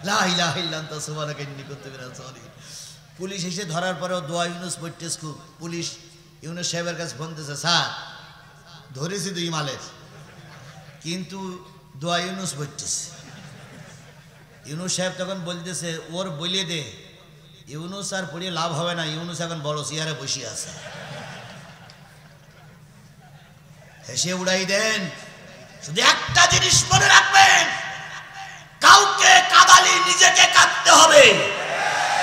লা ইলাহা ইল্লা আনতা সুবহানাকা ইন্নী কুনতু মিনাজ জালিমিন। পুলিশ এসে ধরার পরেও দোয়া ইউনুস পড়তেছ খুব। পুলিশ ইউনুস সাহেবের কাছে ফোন দিয়েছে, স্যার ধরেছি 2 মালের, কিন্তু দোয়া ইউনুস পড়তেছে। ইউনুস সাহেব তখন বলতেছে, ওর বলে দে ইউনুস আর পড়িয়ে লাভ হবে না, ইউনুস এখন বড় চেয়ারে বসে আছে। হেসে উড়াই দেন। শুধু একটা জিনিস মনে রাখবেন, কাউকে কাঁদালি নিজেকে কাঁদতে হবে,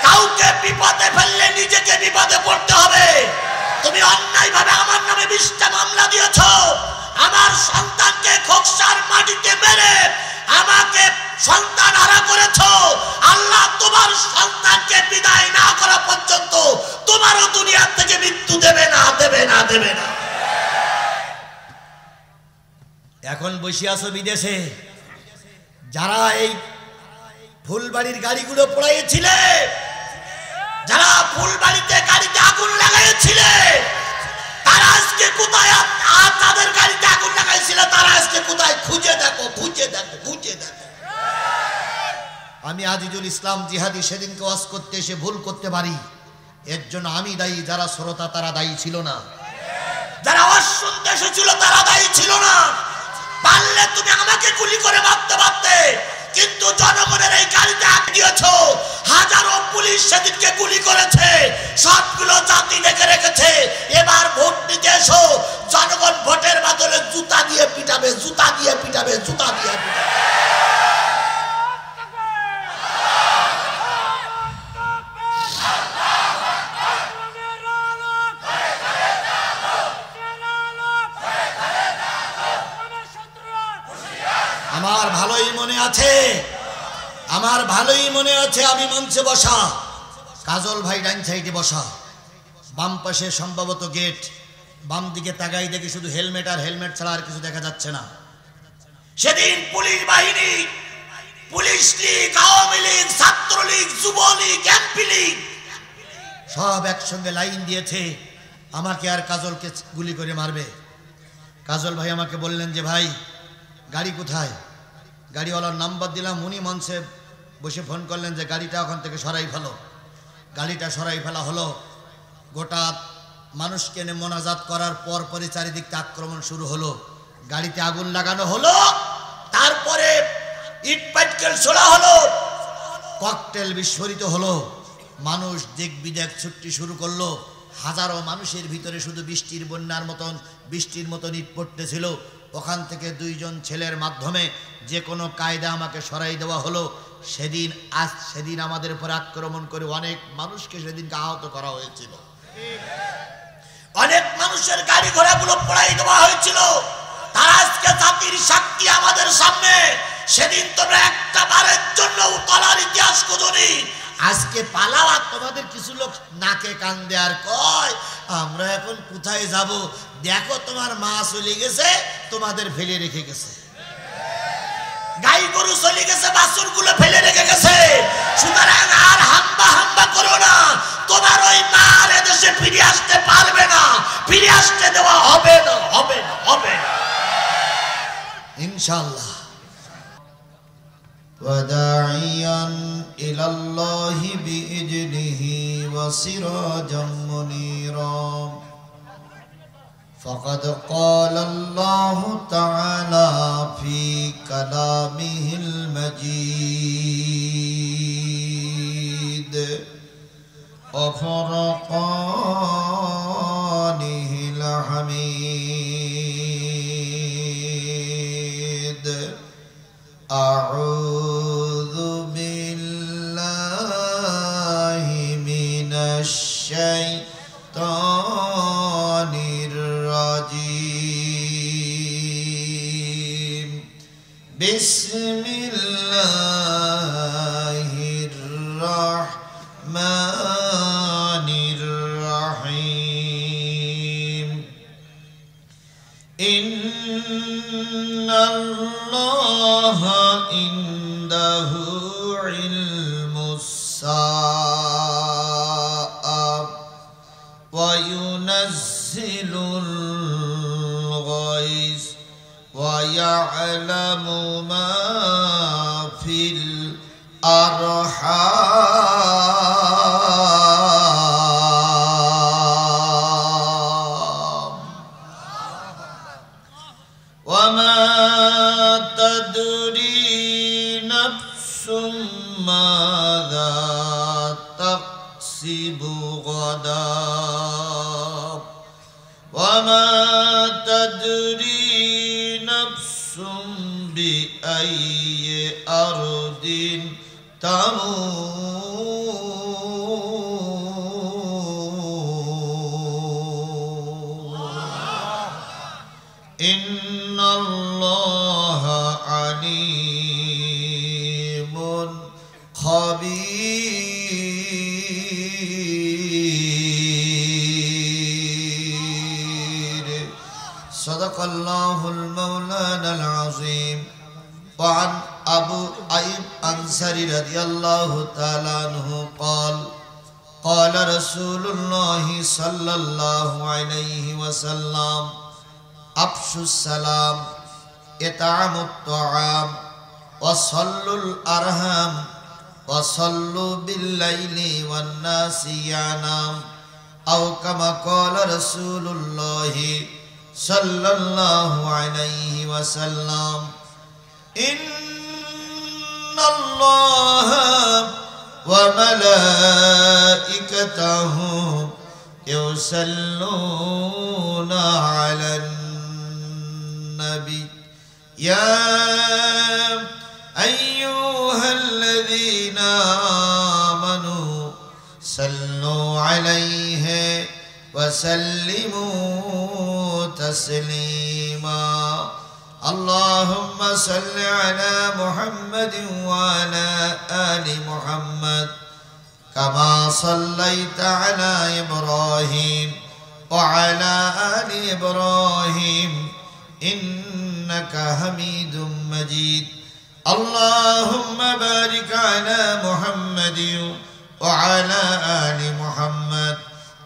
কাউকে বিপদে ফেললে নিজেকে বিপদে পড়তে হবে। তুমি অন্যায় ভাবে আমার নামে 20টা মামলা দিয়েছ, আমার সন্তানকে খোকসার মাটিতে মেরে আমাকে সন্তান হারা করেছ। আল্লাহ তোমার সন্তানকে বিদায় না করা পর্যন্ত তোমারও দুনিয়া থেকে মৃত্যু দেবে না, দেবে না, দেবে না। এখন বসে আছো বিদেশে, যারা এই ফুলবাড়ির গাড়িগুলো পোড়াইছিলে, যারা ফুলবাড়িতে গাড়িতে আগুন লাগাইছিলে, তারা আজকে কোথায়? আর তাদের গাড়িতে আগুন লাগাইছিল, তারা আজকে কোথায়? খুঁজে দেখো, খুঁজে দেখো, খুঁজে দেখো। আমি আজিজুল ইসলাম জিহাদি সেদিনকে ওয়াজ করতে এসে ভুল করতে পারি, এর জন্য আমি দায়ী। যারা শ্রোতা তারা দায়ী ছিল না, যারা ওয়াজ শুনতে এসেছিল তারা দায়ী ছিল না। পারলে তুমি আমাকে গুলি করে মারতে পারতে, কিন্তু জনগণের এই গাড়িতে আগ দিয়েছো। হাজারো পুলিশ সেদিনকে গুলি করেছে, সবগুলো জাতি দেখে রেখেছে। এবার ভোট নিতে এসো, জনগণ ভোটের বদলে জুতা দিয়ে পিটাবে, জুতা দিয়ে পিটাবে, জুতা দিয়ে পিটাবে। আমার ভালোই মনে আছে, আমার ভালোই মনে আছে, আমি মঞ্চে বসা, কাজল ভাই ডাইন সাইডে বসা, বাম পাশে সম্ভবত গেট, বাম দিকে তাকাই দেখি শুধু হেলমেট আর হেলমেট ছাড়া আর কিছু দেখা যাচ্ছে না। সেদিন পুলিশ বাহিনী, পুলিশ লীগ, আওয়ামী লীগ, ছাত্রলীগ, যুবলীগ, এমপি লীগ সব একসঙ্গে লাইন দিয়েছে আমাকে আর কাজলকে গুলি করে মারবে। কাজল ভাই আমাকে বললেন যে ভাই গাড়ি কোথায়? গাড়িওয়ালার নাম্বার দিলাম, উনি মঞ্চে বসে ফোন করলেন যে গাড়িটা ওখান থেকে সরাই ফেলো। গাড়িটা সরাই ফেলা হলো। গোটা মানুষকে এনে মোনাজাত করার পর পরই চারিদিক আক্রমণ শুরু হলো, গাড়িতে আগুন লাগানো হলো, তারপরে ইট পাটকেল ছোড়া হলো, ককটেল বিস্ফোরিত হলো, মানুষ দিক বিদেক ছুটতে শুরু করলো। হাজারো মানুষের ভিতরে শুধু বৃষ্টির বন্যার মতন, বৃষ্টির মতন ইট পড়তেছিল। ওখান থেকে 2 জন ছেলের মাধ্যমে যে কোনো কায়দা আমাকে সরাই দেওয়া হলো। সেদিন আমাদের উপর আক্রমণ করে অনেক মানুষকে সেদিনকে আহত করা হয়েছিল, অনেক মানুষের গাড়ি ঘোড়াগুলো পোড়াই দেওয়া হয়েছিল। তারা আজকে জাতির সাক্ষী আমাদের সামনে। সেদিন তোমরা একটা বারের জন্য তলার ইতিহাস খুঁজনি। আজকে পালাও, আর তোমাদের কিছু লোক নাকে কান দেয়ার কয় আমরা এখন কোথায় যাব? দেখো তোমার মা চলে গেছে, তোমাদের ফেলে রেখে গেছে, গাই গরু চলে গেছে, বাছুর গুলো ফেলে রেখে গেছে। সুতরাং আর হাম্বা হাম্বা করো না, তোমার ওই মা এদেশে ফিরে আসতে পারবে না, ফিরে আসতে দেওয়া হবে না, হবে না, হবে না ইনশাআল্লাহ। وداعيا إلى الله بإذنه وسراجا منيرا فقد قال الله تعالى في كلامه المجيد وفرقانه الحميد أعوذ بالله من الشيطان الرجيم بسم الله الرحمن الرحيم إن الله عنده علم الساعة وينزل الغيث ويعلم ما في الأرحام وما تدري نفس ماذا تكسب غدا وما تدري نفس بأي أرض تموت إن الله عليم خبير صدق الله المولانا العظيم وعن أبو أيوب أنصاري رضي الله تعالى عنه قال قال رسول الله صلى الله عليه وسلم أفشوا السلام إطعموا الطعام وصلوا الأرحام وصلوا بالليل والناس ينام أو كما قال رسول الله صلى الله عليه وسلم إن الله وملائكته يصلون على النبي يا أيها الذين آمنوا صلوا عليه وسلموا تسليما اللهم صل على محمد وعلى آل محمد كما صليت على إبراهيم وعلى آل إبراهيم إنك حميد مجيد اللهم بارك على محمد وعلى آل محمد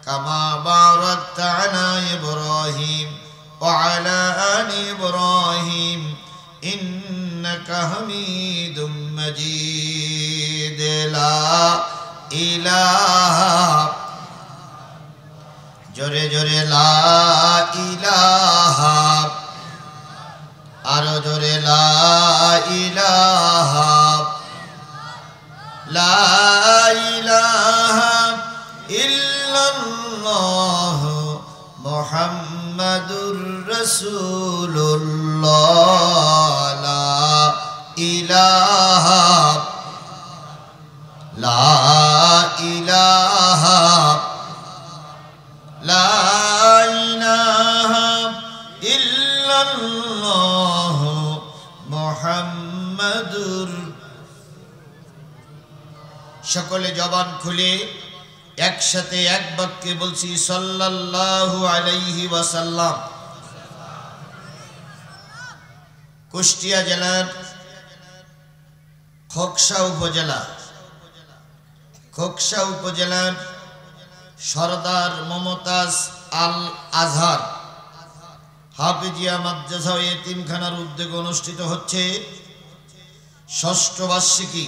كما باركت على إبراهيم وعلى آل إبراهيم إنك حميد مجيد لا إله جوري جوري لا إله আরো জোরে লা ইলাহা ইল্লাল্লাহ মুহাম্মাদুর রাসূলুল্লাহ লা ইলাহা ইল্লাল্লাহ মুহাম্মাদুর সকলে জবান খুলে একসাথে এক বাক্যে বলছি সাল্লাল্লাহু আলাইহি ওয়াসাল্লাম। কুষ্টিয়া জেলার খোকসা উপজেলার সরদার মমতাজ আল আজহার হাফিজিয়া মাদ্রাসা ও এতিমখানার উদ্যোগে অনুষ্ঠিত হচ্ছে ষষ্ঠ বার্ষিকী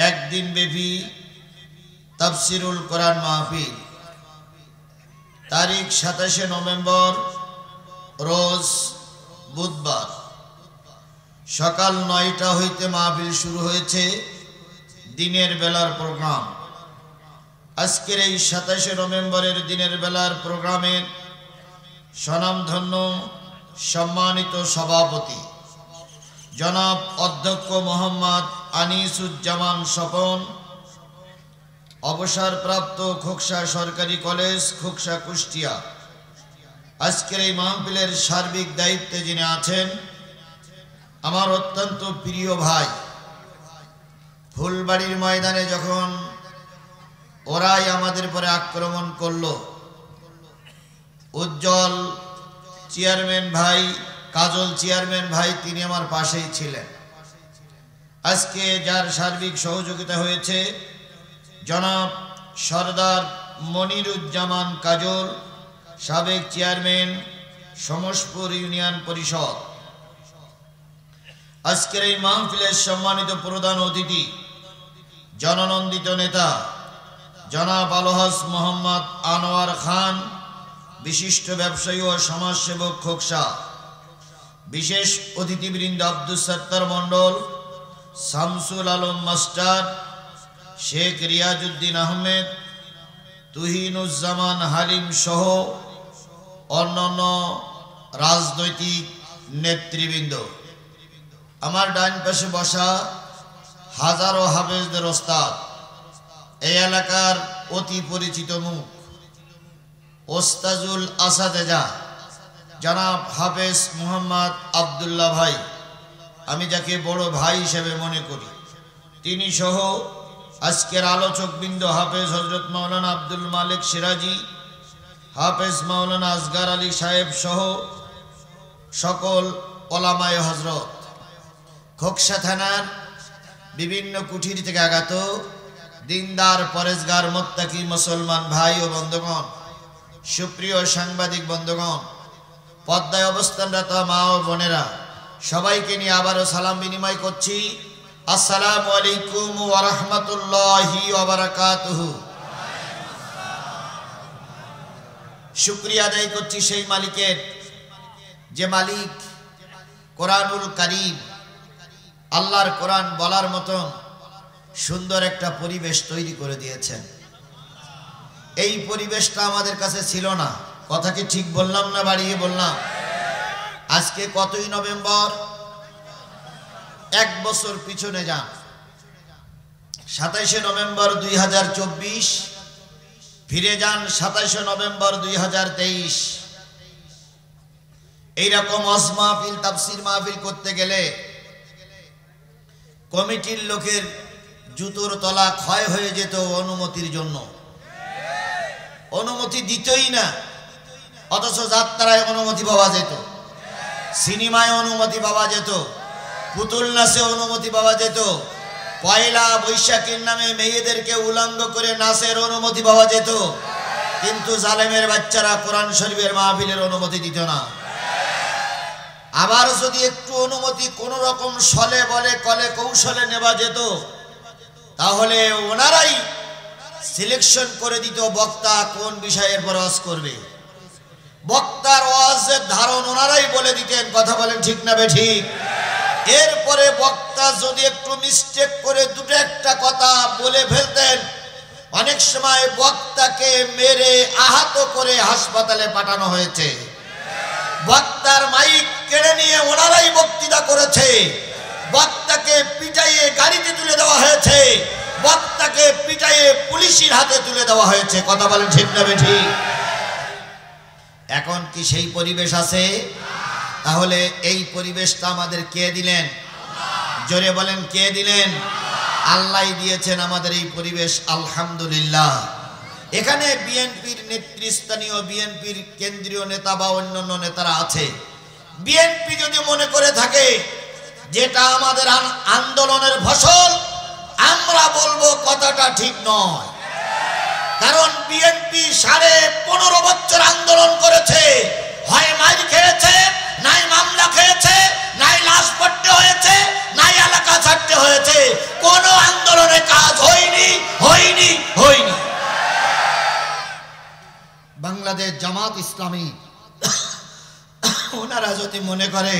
একদিন ব্যাপী তাফসিরুল কোরআন মাহফিল। তারিখ 27 নভেম্বর রোজ বুধবার সকাল 9টা হইতে মাহফিল শুরু হয়েছে। দিনের বেলার প্রোগ্রাম। আজকের এই 27 নভেম্বরের দিনের বেলার প্রোগ্রামের স্বনামধন্য সম্মানিত সভাপতি জনাব অধ্যক্ষ মোহাম্মদ আনিসুজ্জামান স্বপন, অবসরপ্রাপ্ত খোকসা সরকারি কলেজ খোকসা কুষ্টিয়া। আজকের এই মাহফিলের সার্বিক দায়িত্বে যিনি আছেন আমার অত্যন্ত প্রিয় ভাই। ফুলবাড়ির ময়দানে যখন ওরাই আমাদের পরে আক্রমণ করলো, উজ্জ্বল চেয়ারম্যান ভাই, কাজল চেয়ারম্যান ভাই, তিনি আমার পাশেই ছিলেন। আজকে যার সার্বিক সহযোগিতা হয়েছে জনাব সরদার মনিরুজ্জামান কাজল, সাবেক চেয়ারম্যান সমসপুর ইউনিয়ন পরিষদ। আজকের এই মাহফিলের সম্মানিত প্রধান অতিথি জননন্দিত নেতা জনাব আলহাজ মোহাম্মদ আনোয়ার খান, বিশিষ্ট ব্যবসায়ী ও সমাজসেবক খোকসা, বিশেষ অতিথিবৃন্দ আব্দুল সত্তার মণ্ডল, শামসুল আলম মাস্টার, শেখ রিয়াজউদ্দিন আহমেদ, তুহিনুজ্জামান হালিম সহ অন্যান্য রাজনৈতিক নেতৃবৃন্দ, আমার ডান পাশে বসা হাজারো হাফেজদের ওস্তাদ, এই এলাকার অতি পরিচিত মুখ ওস্তাজুল আসাদেজা জনাব হাফেজ মুহাম্মদ আবদুল্লাহ ভাই, আমি যাকে বড় ভাই হিসেবে মনে করি, তিনি সহ আজকের আলোচকবৃন্দ হাফেজ হজরত মাওলানা আব্দুল মালিক সিরাজি, হাফেজ মাওলানা আসগার আলী সাহেব সহ সকল ওলামায়ে হজরত, খোকসা থানার বিভিন্ন কুঠির থেকে আগত দিনদার পরেজগার মুত্তাকি মুসলমান ভাই ও বন্ধুগণ, সুপ্রিয় সাংবাদিক বন্ধুগণ, পর্দায় অবস্থানরত মা ও বোনেরা, সবাইকে নিয়ে আবারও সালাম বিনিময় করছি। আসসালামু আলাইকুম ওয়া রাহমাতুল্লাহি ওয়া বারাকাতুহু। শুকরিয়া আদায় করছি সেই মালিকের, যে মালিক কোরআনুল কারীম, আল্লাহর কোরআন বলার মতন সুন্দর একটা পরিবেশ তৈরি করে দিয়েছেন। এই পরিবেশটা আমাদের কাছে ছিল না। কথা কি ঠিক বললাম না বাড়িয়ে বললাম? আজকে কতই নভেম্বর? এক বছর পিছনে যান, 27শে নভেম্বর 2024, ফিরে যান 27শে নভেম্বর 2023। এইরকম ওয়াজ মাহফিল, তাফসীর মাহফিল করতে গেলে কমিটির লোকের জুতোর তলা ক্ষয় হয়ে যেত অনুমতির জন্য, অনুমতি দিতই না। অথচ যাত্রায় অনুমতি পাওয়া যেত, সিনেমায় অনুমতি পাওয়া যেত, পুতুল নাচে অনুমতি পাওয়া যেত, পয়লা বৈশাখীর নামে মেয়েদেরকে উলঙ্গ করে নাচের অনুমতি পাওয়া যেত। কিন্তু জালেমের বাচ্চারা কোরআন শরীফের মাহফিলের অনুমতি দিত না। আবার যদি একটু অনুমতি কোন রকম ছলে বলে কলে কৌশলে নেওয়া যেত, তাহলে ওনারাই সিলেকশন করে দিত বক্তা কোন বিষয়ের পর ওয়াজ করবে। বক্তার ওয়াজের ধারণ ওনারাই বলে দিতেন। কথা বলেন ঠিক না বেঠিক? এরপরে বক্তা যদি একটু মিস্টেক করে দুটো একটা কথা বলে ফেলতেন, অনেক সময় বক্তাকে মেরে আহত করে হাসপাতালে পাঠানো হয়েছে। বক্তার মাইক কেড়ে নিয়ে ওনারাই বক্তৃতা করেছে। বক্তাকে পিটাইয়ে গাড়িতে তুলে দেওয়া হয়েছে, বক্তাকে পিটাইয়ে পুলিশের হাতে তুলে দেওয়া হয়েছে। কথা বলেন ঠিক না বেঠিক? এখন কি সেই পরিবেশ আছে? তাহলে এই পরিবেশটা আমাদের কে দিলেন? জোরে বলেন কে দিলেন? আল্লাহই দিয়েছেন আমাদের এই পরিবেশ, আলহামদুলিল্লাহ। এখানে বিএনপির নেতৃস্থানীয়, বিএনপির কেন্দ্রীয় নেতা বা অন্যান্য নেতারা আছে। বিএনপি যদি মনে করে থাকে যেটা আমাদের আন্দোলনের ফসল, আমরা বলবো কথাটা ঠিক নয়। কারণ বিএনপি 15.5 বছর আন্দোলন করেছে, হয় মাইর খেয়েছে, নাই মামলা খেয়েছে, নাই লাশ পড়তে হয়েছে, নাই এলাকা ছাড়তে হয়েছে। কোন আন্দোলনে কাজ হয়নি, হয়নি, হয়নি। বাংলাদেশ জামাত ইসলামী ওনারা যদি মনে করে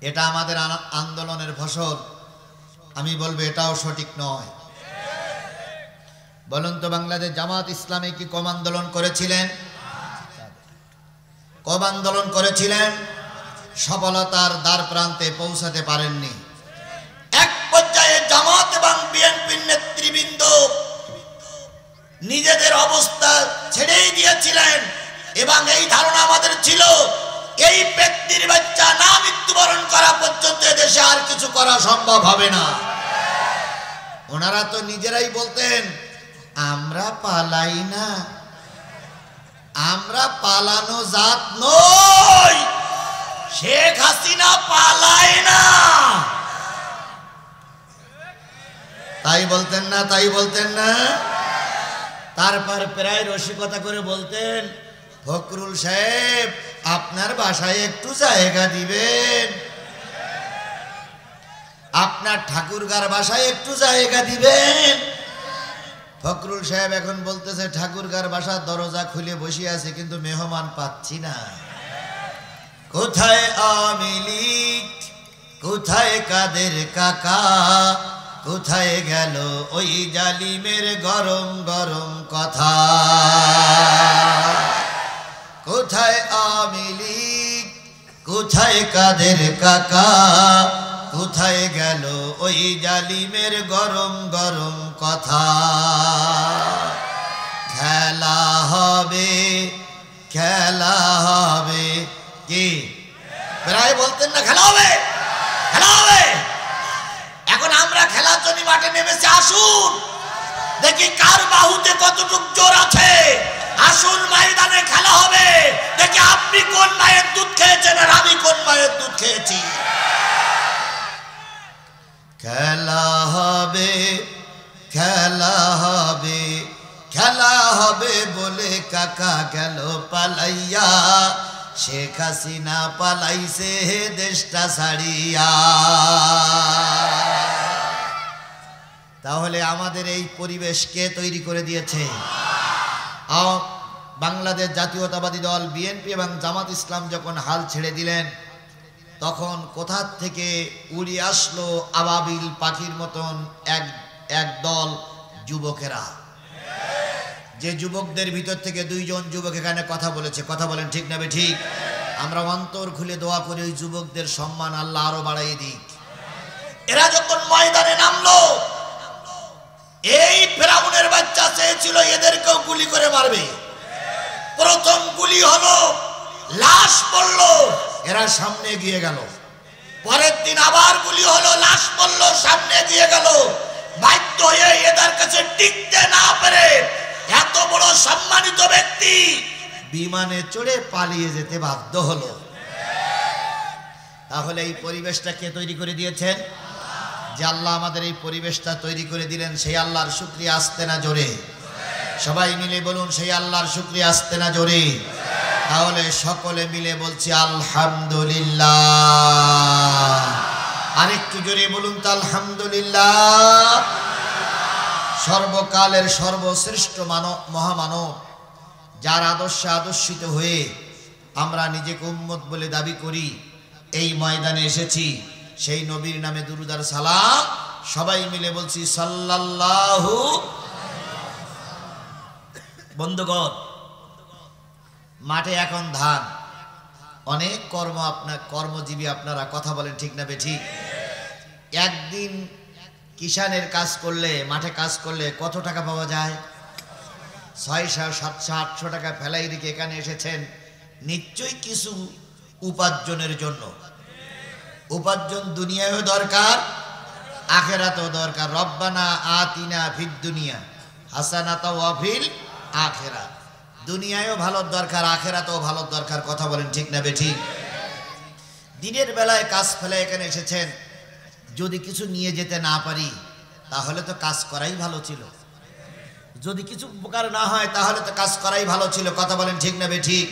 এটা আমাদের আন্দোলনের ফসল, আমি বলবো এটাও সঠিক নয়। বলুন তো, বাংলাদেশ জামাত ইসলামী কি কম আন্দোলন করেছিলেন? কম আন্দোলন করেছিলেন, সফলতার দ্বার প্রান্তে পৌঁছাতে পারেননি। এক পর্যায়ে জামাত এবং বিএনপির নেতৃবৃন্দ নিজেদের অবস্থা ছেড়েই দিয়েছিলেন এবং এই ধারণা আমাদের ছিল এই ব্যক্তির বাচ্চা না মৃত্যুবরণ করা পর্যন্ত দেশে আর কিছু করা সম্ভব হবে না। ওনারা তো নিজেরাই বলতেন, আমরা পালাই না, আমরা পালানো জাত নই, শেখ হাসিনা পালায় না। তাই বলতেন না? তাই বলতেন না? তারপর প্রায় রসিকতা করে বলতেন, ফখরুল সাহেব আপনার বাসায় একটু জায়গা দিবেন। আপনার ঠাকুরগার বাসায় একটু জায়গা দিবেন। ফখরুল সাহেব এখন বলতেছে ঠাকুরগার বাসার দরজা খুলে বসে আছে কিন্তু মেহমান পাচ্ছি না। কোথায় আওয়ামী লীগ, কোথায় কাদের কাকা, কোথায় গেল ওই জালিমের গরম গরম কথা? কোথায় আওয়ামী লীগ, কোথায় কাদের কাকা, কোথায় গেল ওই জালিমের গরম গরম কথা? খেলা হবে, খেলা হবে। কি প্রায় বলতেন না খেলা হবে, খেলা হবে। এখন আমরা খেলার জন্য মাঠে নেমেছি। আসুন দেখি কার বাহুতে কতটুক জোর আছে। আসুন ময়দানে খেলা হবে। দেখি আপনি কোন মায়ের দুধ খেয়েছেন আর আমি কোন মায়ের দুধ খেয়েছি। খেলা হবে, খেলা হবে, খেলা হবে বলে কাকা গেল পালাইয়া, শেখ হাসিনা পালাইছে দেশটা ছাড়িয়া। তাহলে আমাদের এই পরিবেশ কে তৈরি করে দিয়েছে? বাংলাদেশ জাতীয়তাবাদী দল বিএনপি এবং জামাত ইসলাম যখন হাল ছেড়ে দিলেন তখন কোথা থেকে উড়ে আসলো আবাবিল পাখির মতন এক দল যুবকেরা। যে যুবকদের ভিতর থেকে দুইজন যুবক এখানে কথা বলেছে, কথা বলেন ঠিক না ঠিক? আমরা অন্তর খুলে দোয়া করি ওই যুবকদের সম্মান আল্লাহ আরো বাড়াইয়ে দিক। এরা যখন ময়দানে নামলো, এই ফেরাউনের বাচ্চা চেয়েছিল এদেরকেও গুলি করে মারবে। প্রথম গুলি হলো, লাশ পড়লো, এরা সামনে গিয়ে গেল। পরের দিন আবার গুলি হলো, লাশ পড়লো, সামনে গিয়ে গেল। বাধ্য হয়ে এদের কাছে টিকতে না পেরে এত বড় সম্মানিত ব্যক্তি বিমানে চড়ে পালিয়ে যেতে বাধ্য হলো। তাহলে এই পরিবেশটা কে তৈরি করে দিয়েছেন? যে আল্লাহ আমাদের এই পরিবেশটা তৈরি করে দিলেন, সেই আল্লাহর শুকরিয়া আসতে না জোরে? সবাই মিলে বলুন সেই আল্লাহর শুকরিয়া আসতে না জোরে? তাহলে সকলে মিলে বলছি আলহামদুলিল্লাহ। আরেকটু জোরে বলুন তো আলহামদুলিল্লাহ। সর্বকালের সর্বশ্রেষ্ঠ মহামানব, যার আদর্শে আদর্শিত হয়ে আমরা নিজেকে উম্মত বলে দাবি করি, এই ময়দানে এসেছি। সেই নবীর নামে দুরূদ আর সালাম সবাই মিলে বলছি সাল্লাল্লাহু। বন্ধুগণ, মাঠে এখন ধান, অনেক কর্মজীবী আপনারা, কথা বলেন ঠিক না বেঠিক? একদিন কিষানের কাজ করলে, মাঠে কাজ করলে কত টাকা পাওয়া যায়? 600, 700, 800 টাকা ফেলাই রেখে এখানে এসেছেন নিশ্চয়ই কিছু উপার্জনের জন্য। উপার্জন দুনিয়ায়ও দরকার, আখেরাতেও দরকার। রব্বানা আতিনা ফিদ দুনিয়া হাসানাতাও ওয়া ফিল আখিরাত। দুনিয়ায়ও ভালো দরকার, আখেরাতেও ভালো দরকার, কথা বলেন ঠিক না বেঠিক? দিনের বেলায় কাজ ফেলে এখানে এসেছেন, যদি কিছু নিয়ে যেতে না পারি তাহলে তো কাজ করাই ভালো ছিল। যদি কিছু উপকার না হয় তাহলে তো কাজ করাই ভালো ছিল, কথা বলেন ঠিক না বেঠিক?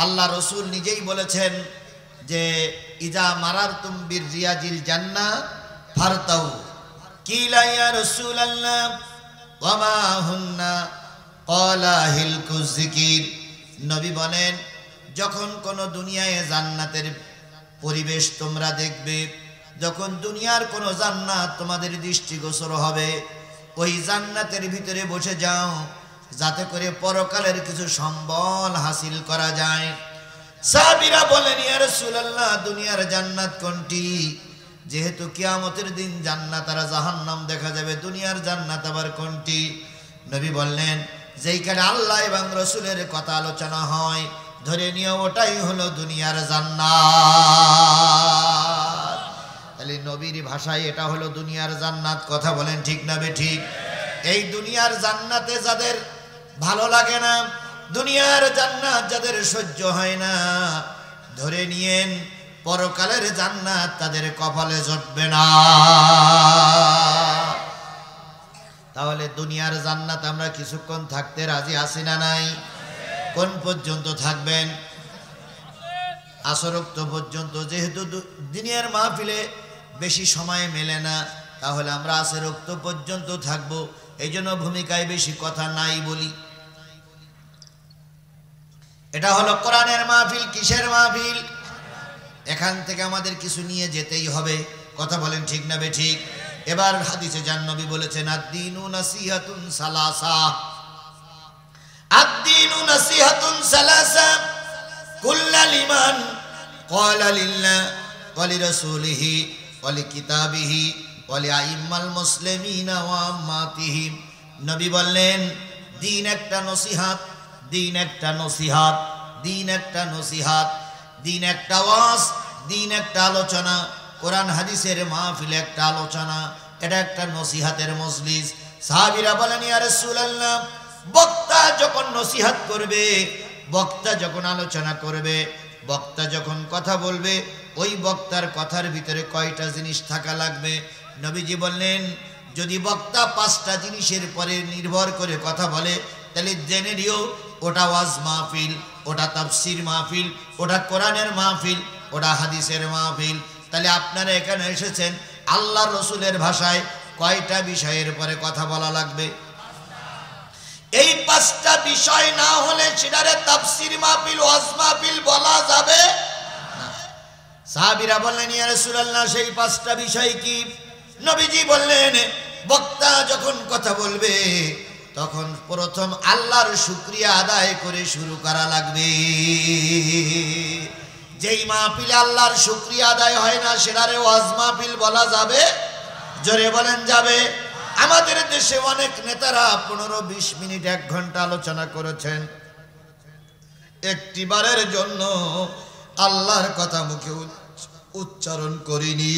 আল্লাহ রসুল নিজেই বলেছেন যে ইজা মারারতুম বির রিয়াজিল জান্নাহ ফারতাউ। কিলা ইয়া রাসূলুল্লাহ ওয়া মা হুন্না? ক্বালা হিলকুজ যিকির। নবী বলেন, যখন কোন দুনিয়ায় জান্নাতের পরিবেশ তোমরা দেখবে, যখন দুনিয়ার কোন জান্নাত তোমাদের দৃষ্টিগোচর হবে, ওই জান্নাতের ভিতরে বসে যাও, যাতে করে পরকালের কিছু সম্বল হাসিল করা যায়। সাহাবীরা বলেন, ইয়া রাসূলুল্লাহ, দুনিয়ার জান্নাত কোনটি? যেহেতু কিয়ামতের দিন জান্নাত আর জাহান্নাম দেখা যাবে, দুনিয়ার জান্নাত আবার কোনটি? নবী বললেন, যেইখানে আল্লাহ এবং রসুলের কথা আলোচনা হয়, ধরে নিয়ে ওটাই হলো দুনিয়ার জান্নাত। তাহলে নবীর ভাষায় এটা হলো দুনিয়ার জান্নাত, কথা বলেন ঠিক না বেঠিক? এই দুনিয়ার জান্নাতে যাদের ভালো লাগে না, দুনিয়ার জান্নাত যাদের সহ্য হয় না, ধরে নিয়েন পরকালের জান্নাত তাদের কপালে জুটবে না। তাহলে দুনিয়ার জান্নাত আমরা কিছুক্ষণ থাকতে রাজি আছি না নাই? কোন পর্যন্ত থাকবেন? আসর ওয়াক্ত পর্যন্ত। যেহেতু দিনের মাহফিলে বেশি সময় মেলে না, তাহলে আমরা আসর রক্ত পর্যন্ত থাকবো। এই জন্য ভূমিকায় বেশি কথা নাই বলি। এটা হলো কোরআনের মাহফিল। কিসের মাহফিল? এখান থেকে আমাদের কিছু নিয়ে যেতেই হবে। কথা বলেন ঠিক না বেঠিক? এবার হাদিসে যান, নবী বলেছেন আদ-দীনু নাসিহাতুন সালাসা, আদ-দীনু নাসিহাতুন সালাসা কুল্লা লিমান ক্বালা লিল্লাহ ওয়া লিরাসূলিহি ওয়া লিকিতাবিহি ওয়া লিআইম্মাল মুসলিমিনা ওয়া আম্মাতিহিম। নবী বললেন দিন একটা নসিহাত, দিন একটা নসিহাত, দিন একটা নসিহাত, দিন একটা ওয়াজ, দিন একটা আলোচনা। কোরআন হাদিসের মাহফিল একটা আলোচনা, এটা একটা নসিহাতের মজলিস। সাহাবীরা বলেন ইয়া রাসূলুল্লাহ, বক্তা যখন নসিহাত করবে, বক্তা যখন আলোচনা করবে, বক্তা যখন কথা বলবে, ওই বক্তার কথার ভিতরে কয়টা জিনিস থাকা লাগবে? নবীজি বললেন যদি বক্তা 5টা জিনিসের পরে নির্ভর করে কথা বলে, তাহলে জেনে নিও ওটা ওয়াজ মাহফিল, ওটা তাফসীর মাহফিল, ওটা কোরআনের মাহফিল, ওটা হাদিসের মাহফিল। তাহলে আপনারা এখানে এসেছেন, আল্লাহ রসুলের ভাষায় কয়টা বিষয়ের পরে কথা বলা লাগবে? এই 5টা বিষয় না হলে সেটারে তাফসীর মাহফিল, ওয়াজ মাহফিল বলা যাবে না। সাহাবীরা বললেন ইয়া রাসূলুল্লাহ, সেই 5টা বিষয় কি? নবীজি বললেন বক্তা যখন কথা বলবে তখন প্রথম আল্লাহর শুকরিয়া আদায় করে শুরু করা লাগবে। যেই মাহফিলে আল্লাহর শুকরিয়া আদায় হয় না সেটারে ওয়াজ মাহফিল বলা যাবে? জোরে বলেন যাবে? আমাদের দেশে অনেক নেতারা 15-20 মিনিট 1 ঘন্টা আলোচনা করেছেন, একটিবারের জন্য আল্লাহর কথা মুখে উচ্চারণ করিনি।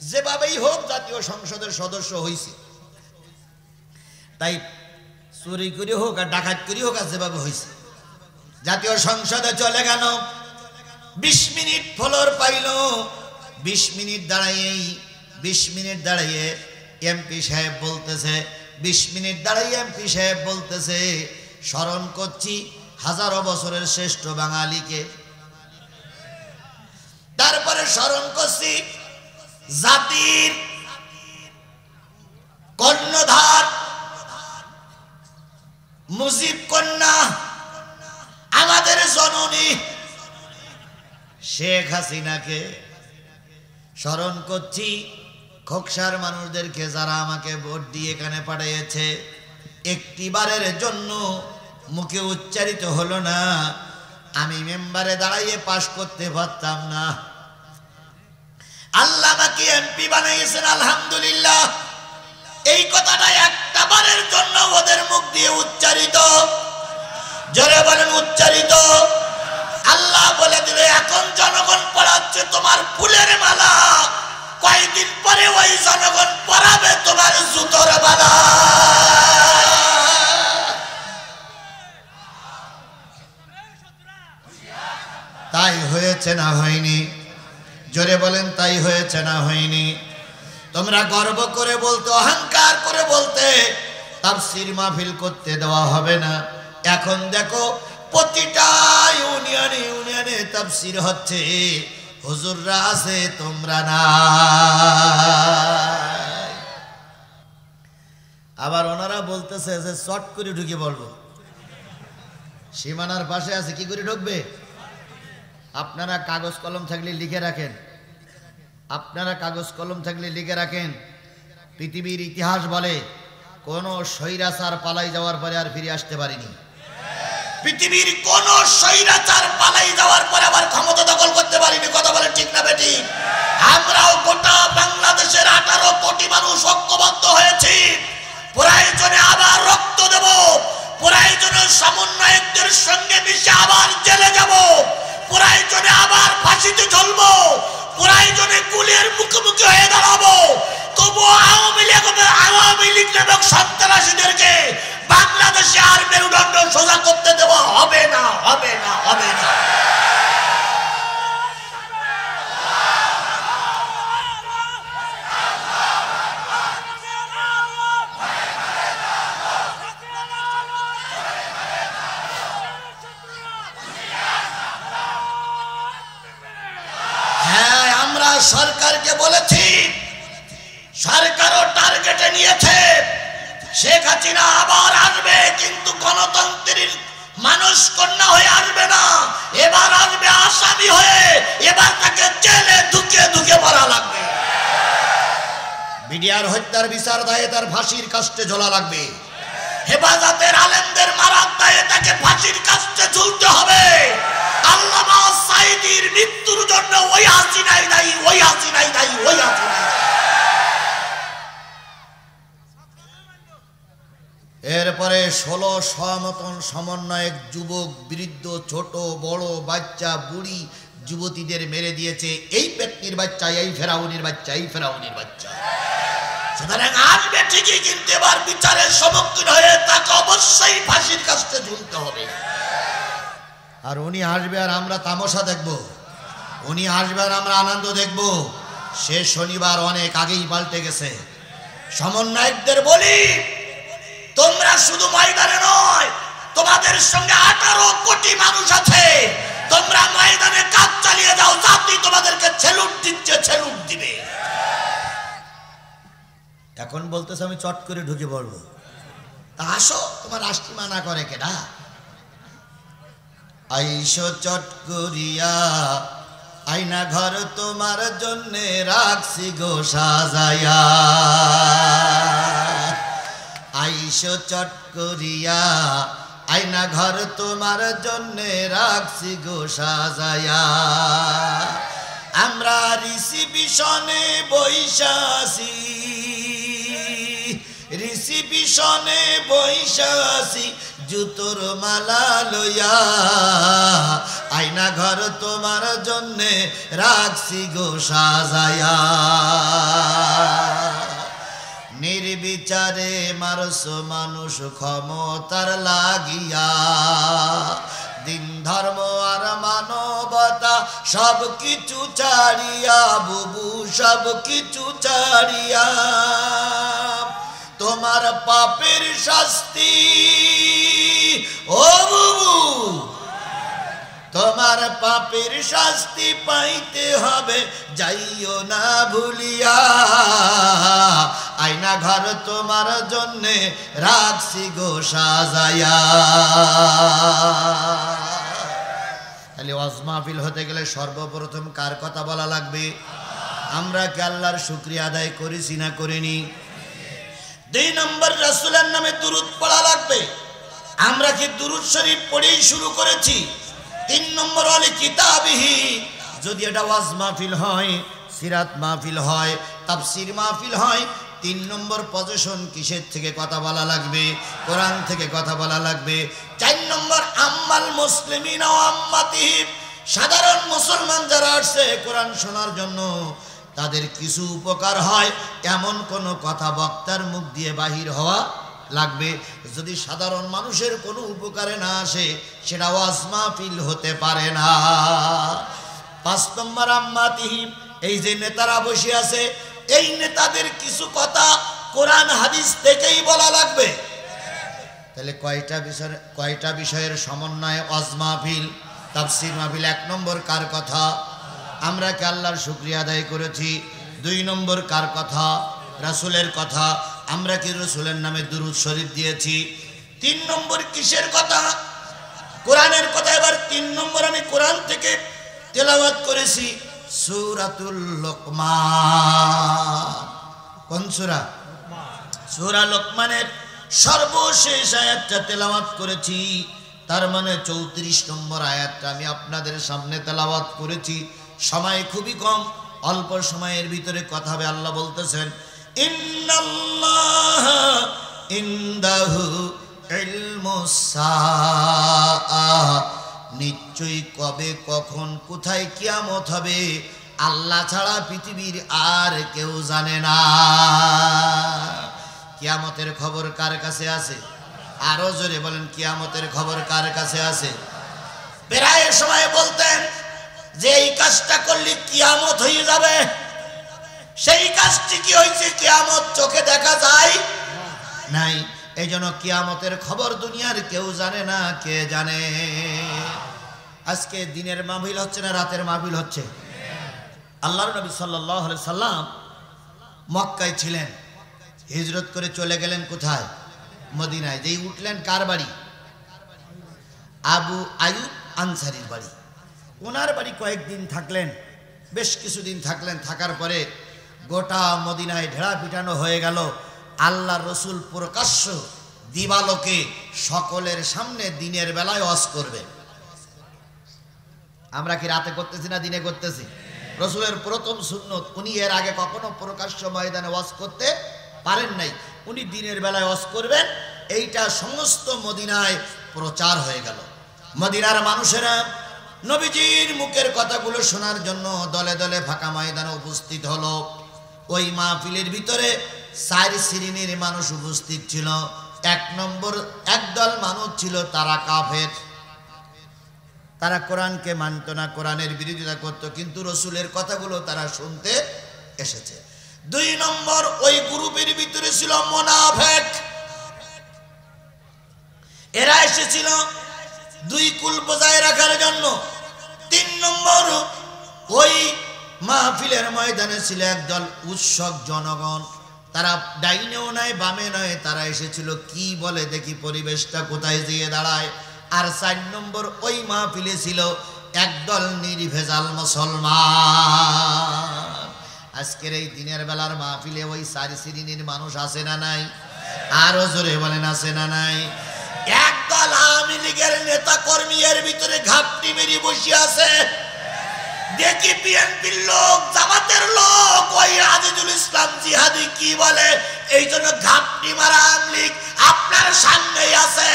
যেভাবেই হোক জাতীয় সংসদের সদস্য হইছে, তাই চুরি করে হোক আর ডাকাত করে হোক, আর যেভাবে হয়েছে জাতীয় সংসদে চলে গেল, 20 মিনিট ফলোর পাইল। 20 মিনিট দাঁড়াইয়ে এমপি সাহেব বলতেছে, 20 মিনিট দাঁড়াইয়ে এমপি সাহেব বলতেছে স্মরণ করছি হাজারো বছরের শ্রেষ্ঠ বাঙালিকে। তারপরে স্মরণ করছি জাতির কর্ণধার মুজিব কন্যা, আমাদের জননী শেখ হাসিনাকে। স্মরণ করছি খোকসার মানুষদেরকে যারা আমাকে ভোট দিয়ে এখানে পাঠিয়েছে। একটিবারের জন্য মুখে উচ্চারিত হলো না, আমি মেম্বারে দাঁড়াইয়ে পাশ করতে পারতাম না। আল্লাহ আমাকে এমপি বানিয়েছেন, আলহামদুলিল্লাহ। এই কথাটা একটা বারের জন্য ওদের মুখ দিয়ে উচ্চারিত, জোরে বলেন উচ্চারিত। আল্লাহ বলে দিলে এখন জনগণ পড়াচ্ছে তোমার ফুলের মালা, কয়েকদিন পরে ওই জনগণ পড়াবে তোমার জুতোর মালা। তাই হয়েছে না হয়নি? জোরে বলেন তাই হয়েছে না হয়নি? তোমরা গর্ব করে বলতে, অহংকার করে বলতে তাফসীর মাহফিল করতে দেওয়া হবে না। এখন দেখো প্রতিটা ইউনিয়নে তাফসীর হচ্ছে, হুজুররা আছে তোমরা না। আবার ওনারা বলতেছে যে শর্ট করে ঢুকে বলবো, সীমানার পাশে আছে, কি করে ঢুকবে? আপনারা কাগজ কলম থাকলে লিখে রাখেন, আপনারা কাগজ কলম থাকলে লিখে রাখেন। পৃথিবীর ইতিহাস বলে কোন স্বৈরাচার পালাই যাওয়ার পরে আর ফিরে আসতে পারেনি। পৃথিবীর কোন স্বৈরাচার পালাই যাওয়ার পরে আবার ক্ষমতা দখল করতে পারেনি। কথা বলে ঠিক না বেটি? আমরাও গোটা বাংলাদেশের 18 কোটি মানুষ ঐক্যবদ্ধ হয়েছি। প্রয়োজনে আবার রক্ত দেব, প্রয়োজনে সমন্বয়কদের সঙ্গে মিশে আবার জেলে যাব, প্রয়োজনে আবার ফাঁসিতে ঝুলবো, প্রয়োজনে গুলির মুখোমুখি হয়ে দাঁড়াবো। তবু আওয়ামী লীগ নামক সন্ত্রাসীদেরকে বাংলাদেশে আর মেরুদণ্ড সোজা করতে দেওয়া হবে না, হবে না, হবে না। সরকারকে বলেছি, সরকারও টার্গেটে নিয়েছে শেখ হাসিনা আবার আসবে, কিন্তু গণতন্ত্রের মানুষ কন্যা হয়ে আসবে না, এবার আসবে আসামি হয়ে, এবার তাকে জেলে ঢুকে ঢুকে মারা লাগবে। বিডিআর হত্যার বিচার দায়ে তার ফাঁসির কাস্টে ঝোলা লাগবে। হেফাজতের আলেমদের মারার দায়ে তাকে ফাঁসির কাস্টে ঝুলতে হবে। আল্লামা সাঈদীর মৃত্যুর জন্য ওই হাসিনাই দায়ী, ওই হাসিনাই দায়ী, ওই হাসিনাই। এরপরে 1600 মতন সমন্বয়ক যুবক, বৃদ্ধ, ছোট বড়, বাচ্চা বুড়ি যুবতীদের মেরে দিয়েছে এই পেটনির বাচ্চা, এই ফেরাউনির বাচ্চা, এই ফেরাউনির বাচ্চা। সুতরাং আসবে ঠিকই, কিন্তু এবার বিচারের সম্মুখীন হয়ে তাকে অবশ্যই ফাঁসির কাস্টে ঝুলতে হবে। আর উনি আসবে আর আমরা তামাশা দেখব, উনি আসবে আর আমরা আনন্দ দেখব। সে শনিবার অনেক আগেই পাল্টে গেছে। সমন্বয়কদের বলি, তোমরা শুধু ময়দানে নয়, তোমাদের সঙ্গে 18 কোটি মানুষ আছে। তোমরা ময়দানে কাজ চালিয়ে যাও, জাতি তোমাদেরকে সেলুট দিচ্ছে, সেলুট দিবে। এখন বলতেছে আমি চট করে ঢুকে পড়বো, তা আসো, তোমার আসতে মানা করে কেডা? আইসো চট করিয়া, আয়না ঘর তোমার জন্য রাখছি গো সাজায়া। আইসো চট করিয়া, আয়না ঘর তোমার জন্য রাখছি গো সাজায়া। আমরা রিসিপিশনে বৈশাসি, রিসিপিশনে বৈশাসি, জুতোর মালা লইয়া। আয়না ঘর তোমার জন্য রাখছি গো সাজায়া। নির্বিচারে মারস মানুষ ক্ষমতার লাগিয়া। দিন ধর্ম আর মানবতা সব কিছু ছাড়িয়া, বুবু সব কিছু ছাড়িয়া। তোমার পাপের শাস্তি ও বুবু, তোমার পাপের শাস্তি পাইতে হবে, যাইও না ভুলিয়া। আয়না ঘর তোমার জন্য রাখছি গো সাজায়া। তাহলে ওয়াজ মাহফিল হতে গেলে সর্বপ্রথম কার কথা বলা লাগবে? আমরা কি আল্লাহর শুকরিয়া আদায় করেছি না করিনি? 2 নম্বর রাসূলের নামে দুরূদ পড়া লাগবে। আমরা কি দুরূদ শরীফ পড়েই শুরু করেছি? 3 নম্বর হলে কিতাবিহি, যদি এটা ওয়াজ মাহফিল হয়, সিরাত মাহফিল হয়, তাফসীর মাহফিল হয়, 3 নম্বর পজিশন কিসের থেকে কথা বলা লাগবে? কোরআন থেকে কথা বলা লাগবে। 4 নম্বর আম্মাল মুসলিমিনা ওয়া আম্মাতিহি, সাধারণ মুসলমান যারা আসছে কোরআন শোনার জন্য, তাদের কিছু উপকার হয় এমন কোন কথা বক্তার মুখ দিয়ে বাহির হওয়া লাগবে। যদি সাধারণ মানুষের কোনো উপকারে না আসে, সেটা ওয়াজ মাহফিল হতে পারে না। 5 নম্বর আম্মাতিহি, এই যে নেতারা বসে আছে, এই নেতাদের কিছু কথা কোরআন হাদিস থেকেই বলা লাগবে। তাহলে কয়টা বিষয়ের সমন্বয়ে ওয়াজ মাহফিল, তাফসীর মাহফিল? 1 নম্বর কার কথা? আমরা কি আল্লাহর শুকরিয়া আদায় করেছি? 2 নম্বর কার কথা? রাসূলের কথা। আমরা কি রাসূলের নামে দুরূদ শরীফ দিয়েছি? 3 নম্বর কিসের কথা? কোরআনের কথা। এবার 3 নম্বর আমি কোরআন থেকে তেলাওয়াত করেছি সূরাতুল লোকমান। কোন সূরা? সূরা লোকমানের সর্বশেষ আয়াতটা তেলাওয়াত করেছি। তার মানে 34 নম্বর আয়াতটা আমি আপনাদের সামনে তেলাওয়াত করেছি। সময় খুবই কম, অল্প সময়ের ভিতরে কথা হবে। আল্লাহ বলতেছেন, ইন্নাল্লাহা ইনদাহু ইলমুস সাআ, নিশ্চয়ই কবে কখন কোথায় কিয়ামত হবে আল্লাহ ছাড়া পৃথিবীর আর কেউ জানে না। কিয়ামতের খবর কার কাছে আছে? আরো জোরে বলেন, কিয়ামতের খবর কার কাছে আছে? প্রায় সময় বলতেন যে এই কাজটা করলে কিয়ামত হয়ে যাবে। সেই কাজটি কি হয়েছে? কিয়ামত চোখে দেখা যায় নাই। এই জন্য কিয়ামতের খবর দুনিয়ার কেউ জানে না। কে জানে? আজকে দিনের মাহফিল হচ্ছে না রাতের মাহফিল হচ্ছে? আল্লাহর নবী সাল্লাল্লাহু আলাইহি সাল্লাম মক্কায় ছিলেন, হিজরত করে চলে গেলেন কোথায়? মদিনায়। যেই উঠলেন কার বাড়ি? আবু আয়ুব আনসারীর বাড়ি। ওনার বাড়ি কয়েকদিন থাকলেন, বেশ কিছুদিন থাকলেন। থাকার পরে গোটা মদিনায় ঢেড়া পিটানো হয়ে গেল। আল্লাহর রসুল প্রকাশ্য দিবালোকে সকলের সামনে দিনের বেলায় ওয়াজ করবেন। আমরা কি রাতে করতেছি না দিনে করতেছি? রসুলের প্রথম সুন্নত, উনি এর আগে কখনো প্রকাশ্য ময়দানে ওয়াজ করতে পারেন নাই, উনি দিনের বেলায় ওয়াজ করবেন। এইটা সমস্ত মদিনায় প্রচার হয়ে গেল। মদিনার মানুষেরা নবীজির মুখের কথাগুলো শোনার জন্য দলে দলে ফাঁকা ময়দানে উপস্থিত হলো। ওই মাহফিলের ভিতরে 4 শ্রেণীর মানুষ উপস্থিত ছিল। 1 নম্বর একদল মানুষ ছিল, তারা কাফের, তারা কোরআনকে মানত না, কোরআনের বিরোধিতা করত, কিন্তু রসুলের কথাগুলো তারা শুনতে এসেছে। 2 নম্বর ওই গ্রুপের ভিতরে ছিল মুনাফিক। এরা এসেছিল 2 কুল বজায় রাখার জন্য। 3 নম্বর ওই মাহফিলের ময়দানে ছিল একদল উৎসুক জনগণ, তারা ডাইনেও নয় বামে নয়, তারা এসেছিল কি বলে দেখি পরিবেশটা কোথায় যেয়ে দাঁড়ায়। আর 4 নম্বর ওই মাহফিলে ছিল একদল নির্ভেজাল মুসলমান। আজকের এই দিনের বেলার মাহফিলে ওই 4 শ্রেণীর মানুষ আছে না নাই? আরো জোরে বলেন আছে না নাই? একদল আওয়ামী লীগের নেতা কর্মী এর ভিতরে ঘাপটি মেরে বসে আছে। দেখি বিএনপির লোক, জামাতের লোক, ওই আজিজুল ইসলাম জিহাদি কি বলে, এই জন্য ঘাপটি মারা আওয়ামী লীগ আপনার সামনেই আছে।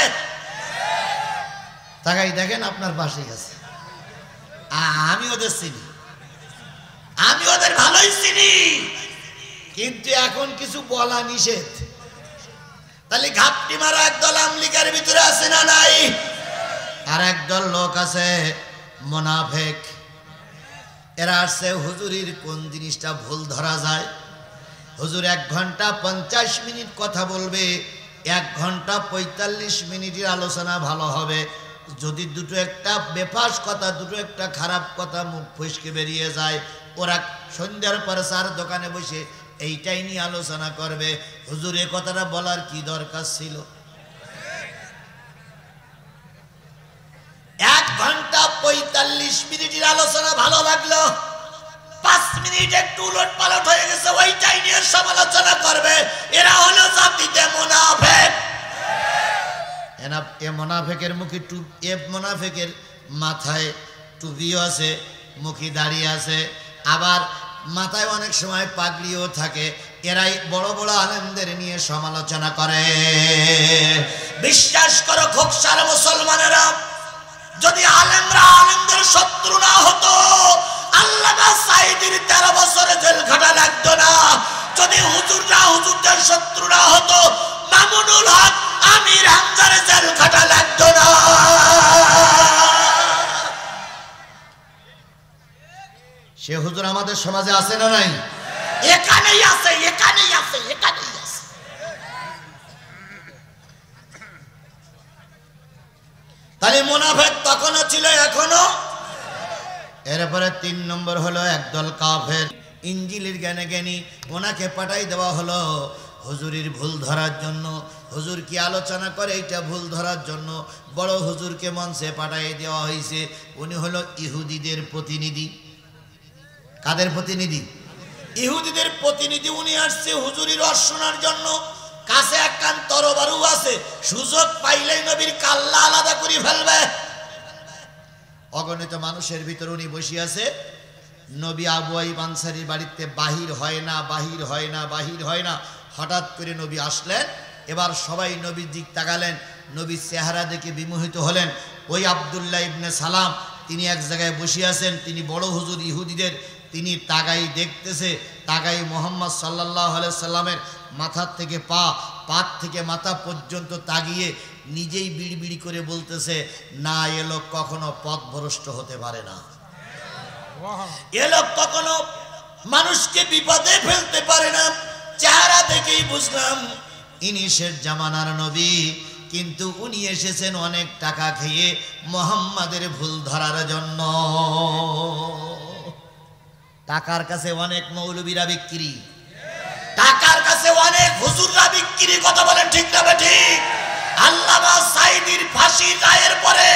তাকাই দেখেন আপনার পাশেই আছে। আমি ওদের চিনি, আমি ওদের ভালোই চিনি, কিন্তু এখন কিছু বলা নিষেধ। তাহলে ঘাপটি মারা একদল আওয়ামী লীগের ভিতরে আছে না নাই? আর একদল লোক আছে মুনাফিক। এরা আসছে হুজুরির কোন জিনিসটা ভুল ধরা যায়। হুজুর 1 ঘন্টা 50 মিনিট কথা বলবে, 1 ঘন্টা 45 মিনিটের আলোচনা ভালো হবে। যদি দুটো একটা বেফাস কথা, দুটো একটা খারাপ কথা মুখ ফসকে বেরিয়ে যায়, ওরা সন্ধ্যার পরে 4 দোকানে বসে এইটাই নিয়ে আলোচনা করবে। হুজুর এ কথাটা বলার কি দরকার ছিল? 1 ঘন্টা 45 মিনিটের আলোচনা ভালো লাগলো, 5 মিনিট একটু উলট পালট হয়ে গেছে, ওইটাই নিয়ে সমালোচনা করবে। এরা হলো জাতিতে মুনাফিক। এ মুনাফিকের মুখে এ মুনাফিকের মাথায় টুপিও আছে, মুখে দাঁড়িয়ে আছে, আবার মাথায় অনেক সময় পাগড়িও থাকে। এরাই বড় বড় আলেমদের নিয়ে সমালোচনা করে। বিশ্বাস করো খোকসার মুসলমানেরা, যদি আলেমরা আলেমদের শত্রু না হতো, আল্লামা সাঈদীর 13 বছরে জেল খাটা লাগতো না। যদি হুজুররা হুজুরদের শত্রু না হতো, মামুনুল হক আমির হামজার জেল খাটা লাগতো না। সে হুজুর আমাদের সমাজে আছে না নাই? এখানেই আছে, এখানেই আছে, এখানেই আছে। তাহলে মুনাফিক তখনও ছিল, এখনো। এরপরে 3 নম্বর হলো একদল কাফের। ইনজিলের জ্ঞানে জ্ঞানী, ওনাকে পাঠাই দেওয়া হলো হুজুরির ভুল ধরার জন্য। হুজুর কি আলোচনা করে এইটা ভুল ধরার জন্য বড় হুজুরকে মঞ্চে পাঠাই দেওয়া হয়েছে। উনি হলো ইহুদিদের প্রতিনিধি। কাদের প্রতিনিধি? ইহুদিদের প্রতিনিধি। উনি আসছে হুজুরির ওয়াজ শোনার জন্য। কাছে একখান তরবারু আছে, সুযোগ পাইলেই নবীর কাল্লা আলাদা করে ফেলবে। অগণিত মানুষের ভিতর উনি বসে আছে। নবী আবু আইয়ুব আনসারীর বাড়িতে বাহির হয় না, বাহির হয় না, বাহির হয় না। হঠাৎ করে নবী আসলেন। এবার সবাই নবীর দিক তাকালেন, নবীর চেহারা দেখে বিমোহিত হলেন। ওই আব্দুল্লাহ ইবনে সালাম, তিনি এক জায়গায় বসে আছেন, তিনি বড় হুজুর ইহুদিদের। তিনি তাগাই দেখতেছে, তাগাই মোহাম্মদ সাল্লাল্লাহু আলাইহি সাল্লামের মাথার থেকে পা, পাত থেকে মাথা পর্যন্ত তাগিয়ে নিজেই বিড়বিড়ি করে বলতেছে, না এ লোক কখনো পথভ্রষ্ট হতে পারে না, এ লোক কখনো মানুষকে বিপদে ফেলতে পারে না। চেহারা দেখেই বুঝলাম ইনি শেষ জামানার নবী, কিন্তু উনি এসেছেন অনেক টাকা খেয়ে মুহাম্মাদের ভুল ধরার জন্য। টাকার কাছে অনেক মৌলবীরা বিক্রি, টাকার কাছে অনেক হুজুররা বিক্রি। কথা বলেন ঠিক না ঠিক? আল্লামা সাঈদীর ফাঁসির রায়ের পরে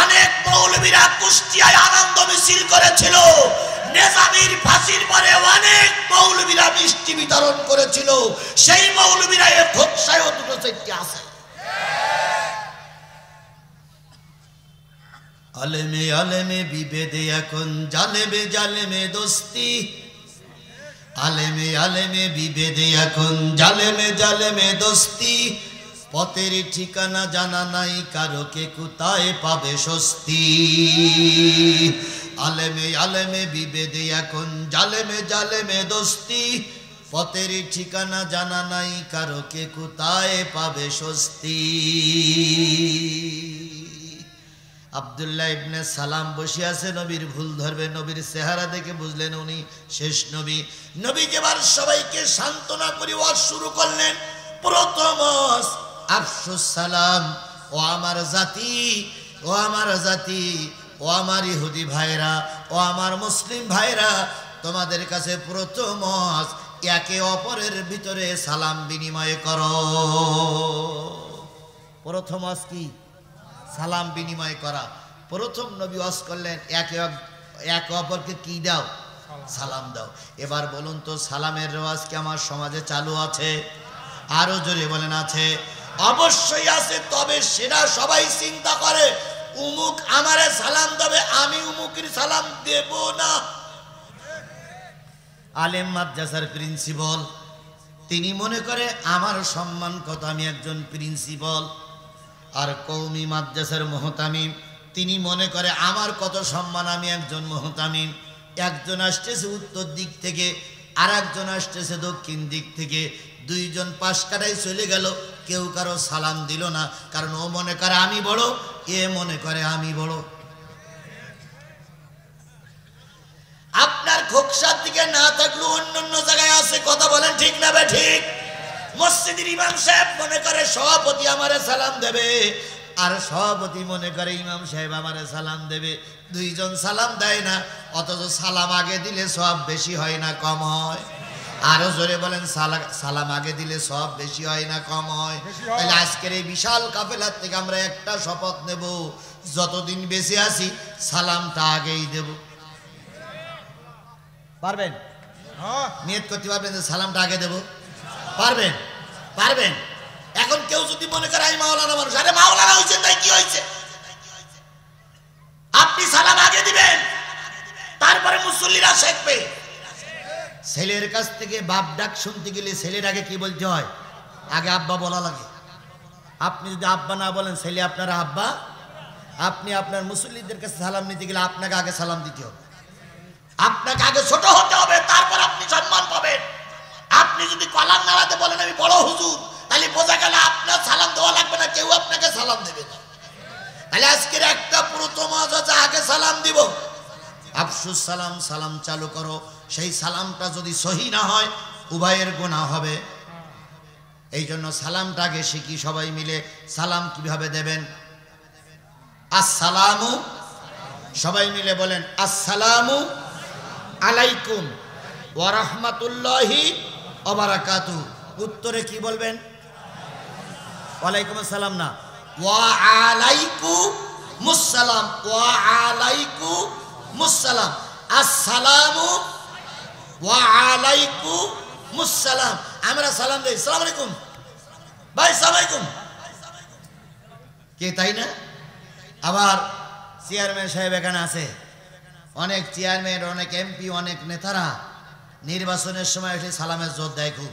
অনেক মৌলবীরা কুষ্টিয়ায় আনন্দ মিছিল করেছিল। নেজামীর ফাঁসির পরে অনেক মৌলবীরা মিষ্টি বিতরণ করেছিল। সেই মৌলবীরা এ খোকসায়ও দুটো চারটি আছে। আলেমে আলেমে বিভেদে এখন জালেমে জালেমে দোস্তি, আলেমে আলেমে বিভেদে এখন জালেমে জালেমে দোস্তি। পথের ঠিকানা জানা নাই কারো, কে কোথায় পাবে স্বস্তি। আলেমে আলেমে বিভেদে এখন জালেমে জালেমে দোস্তি। পথের ঠিকানা জানা নাই কারো, কে কোথায় পাবে স্বস্তি। আব্দুল্লাহ ইবনে সালাম বসে আছে, নবীর ভুল ধরবে। নবীর চেহারা দেখে বুঝলেন উনি শেষ নবী। নবী এবার সবাইকে সান্ত্বনা করে ওয়াজ শুরু করলেন। প্রথম আফসুস সালাম, ও আমার জাতি, ও আমার জাতি, ও আমার ইহুদি ভাইরা, ও আমার মুসলিম ভাইরা, তোমাদের কাছে প্রথম একে অপরের ভিতরে সালাম বিনিময় করো। প্রথম কি? সালাম বিনিময় করা। প্রথম নবী ওয়াজ করলেন একে অপরকে কি দাও? সালাম দাও। এবার বলুন তো, সালামের রেওয়াজ কি আমার সমাজে চালু আছে? আরো জোরে বলেন আছে? অবশ্যই আছে। তবে সেটা সবাই চিন্তা করে উমুক আমারে সালাম দেবে, আমি উমুকের সালাম দেব না। আলেম মাদ্রাসার প্রিন্সিপাল তিনি মনে করে আমার সম্মান কত, আমি একজন প্রিন্সিপাল। আর কওমি মাদ্রাসার মুহতামিম তিনি মনে করে আমার কত সম্মান, আমি একজন মুহতামিম। একজন আসতেছে উত্তর দিক থেকে, আর একজন আসতেছে দক্ষিণ দিক থেকে। দুইজন পাশ কাটাই চলে গেল, কেউ কারো সালাম দিল না। কারণ ও মনে করে আমি বড়, এ মনে করে আমি বড়। আপনার খোকসার দিকে না থাকলেও অন্য অন্য জায়গায় আছে। কথা বলেন ঠিক না বে ঠিক? মসজিদের ইমাম সাহেব মনে করে সভাপতি আমারে সালাম দেবে, আর সভাপতি মনে করে ইমাম সাহেব আমারে সালাম দেবে। দুইজন সালাম দেয় না, অথচ সালাম আগে দিলে সব বেশি হয় না কম হয়? আরো জোরে বলেন, সালাম আগে দিলে সব বেশি হয় না কম হয়? তাহলে আজকের এই বিশাল কাফেলার থেকে আমরা একটা শপথ নেব, যতদিন বেঁচে আছি সালামটা আগেই দেব। পারবেন? নিয়ত করতে পারবেন যে সালামটা আগে দেব? পারবেন? পারবেন? এখন কেউ যদি মনে করে আমি মাওলানা মানুষ, আরে মাওলানা হয়েছে তাই কি হয়েছে? আপনি সালাম আগে দিবেন, তারপরে মুসল্লিরা শিখবে। ছেলের কাছ থেকে বাপ ডাক শুনতে গেলে ছেলের আগে কি বলতে হয়? আগে আব্বা বলা লাগে। আপনি যদি আব্বা না বলেন, ছেলে আপনার আব্বা। আপনি আপনার মুসল্লিদের কাছে সালাম নিতে গেলে আপনাকে আগে সালাম দিতে হবে, আপনাকে আগে ছোট হতে হবে, তারপর আপনি সম্মান পাবেন। আপনি যদি কলাম নাড়াতে বলেন আমি বড় হুজুর, তাহলে বোঝা গেল আপনার সালাম দেওয়া লাগবে না, কেউ আপনাকে সালাম দেবে না। তাহলে আজকের একটা প্রথম আছে, আগে সালাম দিব। আফসুস সালাম, সালাম চালু করো। সেই সালামটা যদি সহি না হয় উভয়ের গুনাহ হবে। এই জন্য সালামটা আগে শিখি সবাই মিলে। সালাম কিভাবে দেবেন? আসসালামু, সবাই মিলে বলেন আসসালামু আলাইকুম ওয়া রাহমাতুল্লাহি ওয়া বারাকাতুহু। উত্তরে কি বলবেন? ওয়ালাইকুম আসসালাম না, ওয়া আলাইকুমুস সালাম, ওয়া আলাইকুমুস সালাম। আসসালামু ওয়া আলাইকুমুস সালাম। আমরা সালাম দেই, আসসালামু আলাইকুম ভাই, আসসালামু আলাইকুম। কে তাই না? আবার চেয়ারম্যান সাহেব এখানে আছে, অনেক চেয়ারম্যান, অনেক এমপি, অনেক নেতারা নির্বাচনের সময় এসে সালামের জোর দেয় খুব।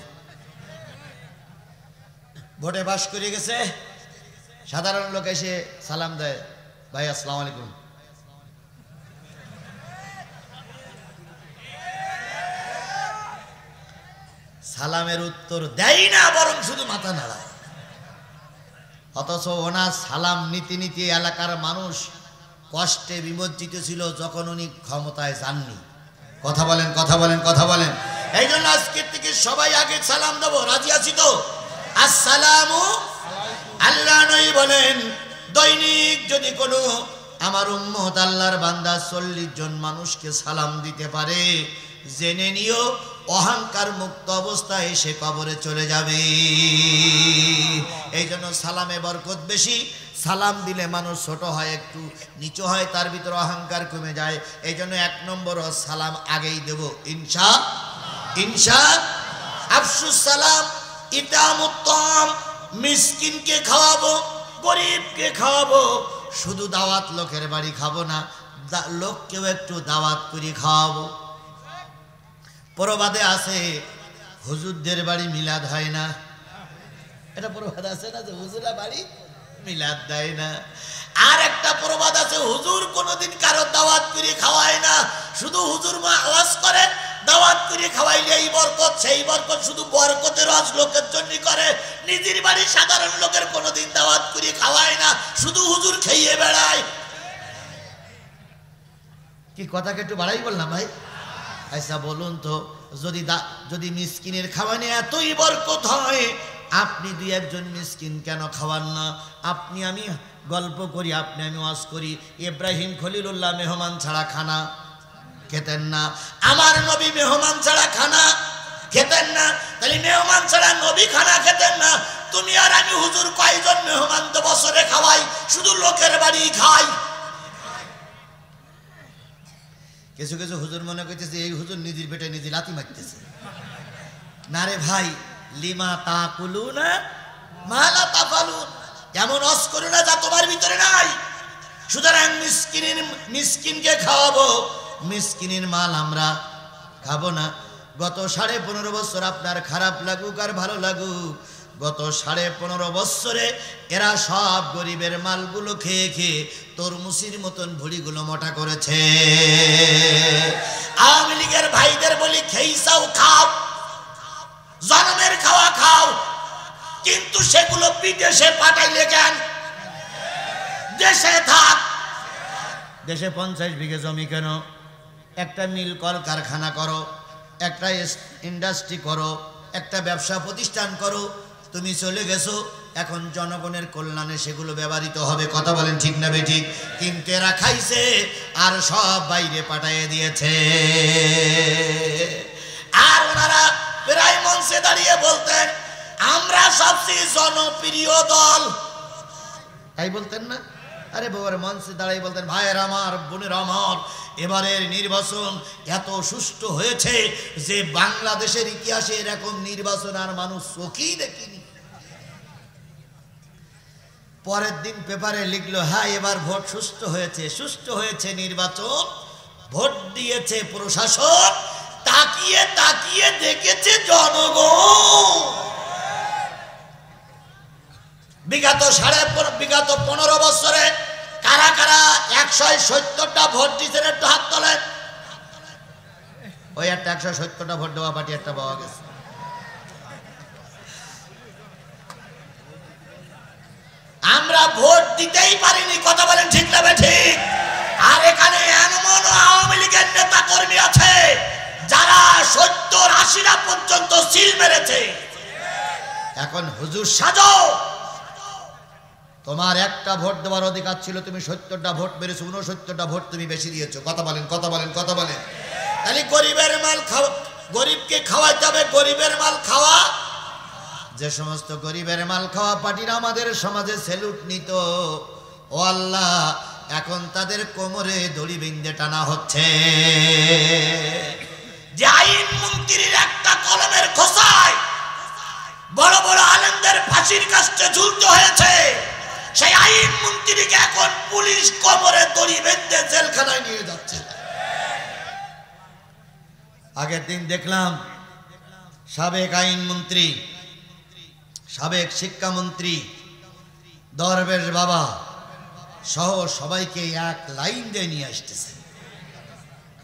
ভোটে পাস করে গেছে, সাধারণ লোক এসে সালাম দেয়, ভাই আসসালামু আলাইকুম। সালামের উত্তর দেয় না, বরং শুধু মাথা নাড়ায়। অথচ ওনার সালাম নীতি নীতি এলাকার মানুষ কষ্টে বিমজ্জিত ছিল যখন উনি ক্ষমতায় যাননি। কথা বলেন, কথা বলেন, কথা বলেন। এই জন্য আজকের থেকে সবাই আগে সালাম দেবো। রাজি আছি তো? আসসালামু আল্লাহ নবী বলেন, দৈনিক যদি কোনো আমার উম্মত আল্লাহর বান্দা 40 জন মানুষকে সালাম দিতে পারে, জেনে নিও অহংকার মুক্ত অবস্থায় সে কবরে চলে যাবে। এই জন্য সালামে বরকত বেশি। সালাম দিলে মানুষ ছোট হয়, একটু নিচু হয়, তার ভিতরে অহংকার কমে যায়। এই জন্য 1 নম্বর সালাম আগেই দেব ইনশা। আফসুস সালাম, ইতামুত তাম, মিসকিনকে খাওয়াবো, গরিবকে খাওয়াবো। শুধু দাওয়াত লোকের বাড়ি খাবো না, লোককেও একটু দাওয়াত করে খাওয়াবো। প্রবাদে আছে হুজুরদের বাড়ি মিলাদ হয় না, এটা প্রবাদ আছে না যে হুজুরা বাড়ি মিলাদ দেয় না। আর একটা প্রবাদ আছে হুজুর কোনোদিন কারো দাওয়াত করে খাওয়ায় না, শুধু হুজুর মা ওয়াজ করে, দাওয়াত করে খাওয়াইলে এই বরকত সেই বরকত, শুধু বরকতের ওয়াজ লোকের জন্য করে, নিজের বাড়ি সাধারণ লোকের কোনোদিন দাওয়াত করে খাওয়ায় না, শুধু হুজুর খেয়ে বেড়ায়। কি কথাকে একটু বাড়াই বললাম ভাই? আচ্ছা বলুন তো, যদি মিসকিনের খাওয়ানে এতই বরকত হয়, আপনি 2-1 মিসকিন কেন খাওয়ান না? আপনি আমি গল্প করি, আপনি আমি ওয়াজ করি। ইব্রাহিম খলিলুল্লাহ মেহমান ছাড়া খানা খেতেন না, আমার নবী মেহমান ছাড়া খানা খেতেন না। তাহলে মেহমান ছাড়া নবী খানা খেতেন না, তুমি আর আমি হুজুর কয়জন মেহমান তো বছরে খাওয়াই, শুধু লোকের বাড়ি খাই। কিছু কিছু হুজুর মনে করতেছে এই হুজুর নিজের পেটে নিজে লাথি মারতেছে। না রে ভাই, লিমা তাকুলুনা মা লা তাফালুন, এমন অস করো না যা তোমার ভিতরে নাই। সুতরাং মিসকিনকে খাওয়াবো, মিসকিনের মাল আমরা খাবো না। গত 15.5 বছর, আপনার খারাপ লাগুক আর ভালো লাগুক, গত 15.5 বছরে এরা সব গরিবের মালগুলো খেয়ে খেয়ে তরমুসির মতন ভুড়িগুলো মোটা করেছে। আওয়ামী লীগের ভাইদের বলি খেইসাও খাও, জনমের খাওয়া খাও, কিন্তু সেগুলো বিদেশে পাঠাইলে কেন? দেশে থাক। দেশে 50 বিঘে জমি কেন? একটা মিল কল কারখানা করো, একটা ইন্ডাস্ট্রি করো, একটা ব্যবসা প্রতিষ্ঠান করো। তুমি চলে গেছো, এখন জনগণের কল্যাণে সেগুলো ব্যবহৃত হবে। কথা বলেন ঠিক না বেঠিক? কিন্তু এরা খাইছে আর সব বাইরে পাঠিয়ে দিয়েছে। আর ওনারা প্রায় মঞ্চে দাঁড়িয়ে বলতেন আমরা সবচেয়ে জনপ্রিয় দল, তাই বলতেন না? আরে বাবার মঞ্চে দাঁড়িয়ে বলতেন ভাইয়ের আমার, বোনের আমার, এবারের নির্বাচন এত সুষ্ঠু হয়েছে যে বাংলাদেশের ইতিহাসে এরকম নির্বাচন আর মানুষ চোখেই দেখিনি। পরের দিন পেপারে লিখলো হ্যাঁ এবার ভোট সুষ্ঠু হয়েছে, সুষ্ঠু হয়েছে নির্বাচন, ভোট দিয়েছে প্রশাসন, তাকিয়ে তাকিয়ে দেখেছে জনগণ। বিগত 15 বছরে কারা কারা 170টা ভোট দিয়েছেন একটু হাত তোলেন। ওই একটা 170টা ভোট দেওয়া পার্টি একটা পাওয়া গেছে। আমরা ভোট দিতেই পারিনি। কথা বলেন ঠিক না ঠিক? আর এখানে এমন আওয়ামী লীগের নেতা কর্মী আছে যারা 70-80টা পর্যন্ত সিল মেরেছে। এখন হুজুর সাজো, তোমার একটা ভোট দেওয়ার অধিকার ছিল, তুমি 70টা ভোট মেরেছো, 69টা ভোট তুমি বেশি দিয়েছো। কথা বলেন, কথা বলেন, কথা বলেন। তাহলে গরিবের মাল খাওয়া, গরিবকে খাওয়াইতে হবে, গরিবের মাল খাওয়া। যে সমস্ত গরিবের মাল খাওয়া পার্টিরা আমাদের সমাজে সেলুট নিত, ও আল্লাহ এখন তাদের কোমরে দড়ি বেঁধে টানা হচ্ছে। যে আইন মন্ত্রীর একটা কলমের খোসায় বড় বড় আলেমদের ফাঁসির কাস্টে ঝুলতে হয়েছে, সেই আইন মন্ত্রীকে এখন পুলিশ কোমরে দড়ি বেঁধে জেলখানায় নিয়ে যাচ্ছে। আগের দিন দেখলাম সাবেক আইনমন্ত্রী, সাবেক শিক্ষামন্ত্রী দরবেশ বাবা সহ সবাইকে এক লাইন দিয়ে নিয়ে আসতেছে।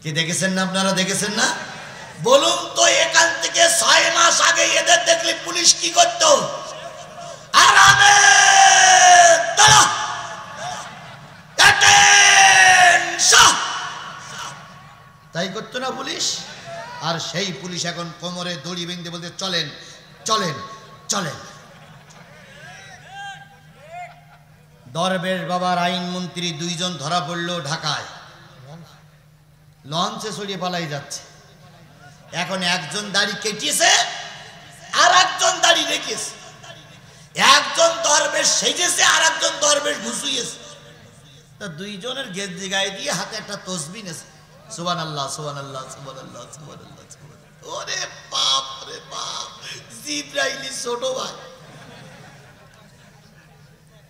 কি দেখেছেন না আপনারা? দেখেছেন না? বলুন তো, এখান থেকে 6 মাস আগে এদের দেখলে পুলিশ কি করতো? আরামে দাঁড়া, তাই করতো না পুলিশ? আর সেই পুলিশ এখন কোমরে দড়ি বেঁধে বলতে চলেন চলেন চলেন। দরবেশ বাবার আইনমন্ত্রী 2 জন ধরা পড়লো ঢাকায়, লঞ্চে চড়িয়ে পালাই যাচ্ছে। এখন একজন দাড়ি কেটেছে আর একজন দাড়ি রেখেছে, একজন দরবেশ সেজেছে আর একজন দরবেশ ঘুষুইয়েছে। তা দুইজনের গেঞ্জি গায়ে দিয়ে হাতে একটা তসবিহ নেছে, সুবহানাল্লাহ সুবহানাল্লাহ সুবহানাল্লাহ সুবহানাল্লাহ। ওরে বাপ রে বাপ, জিব্রাইল ছোট ভাই।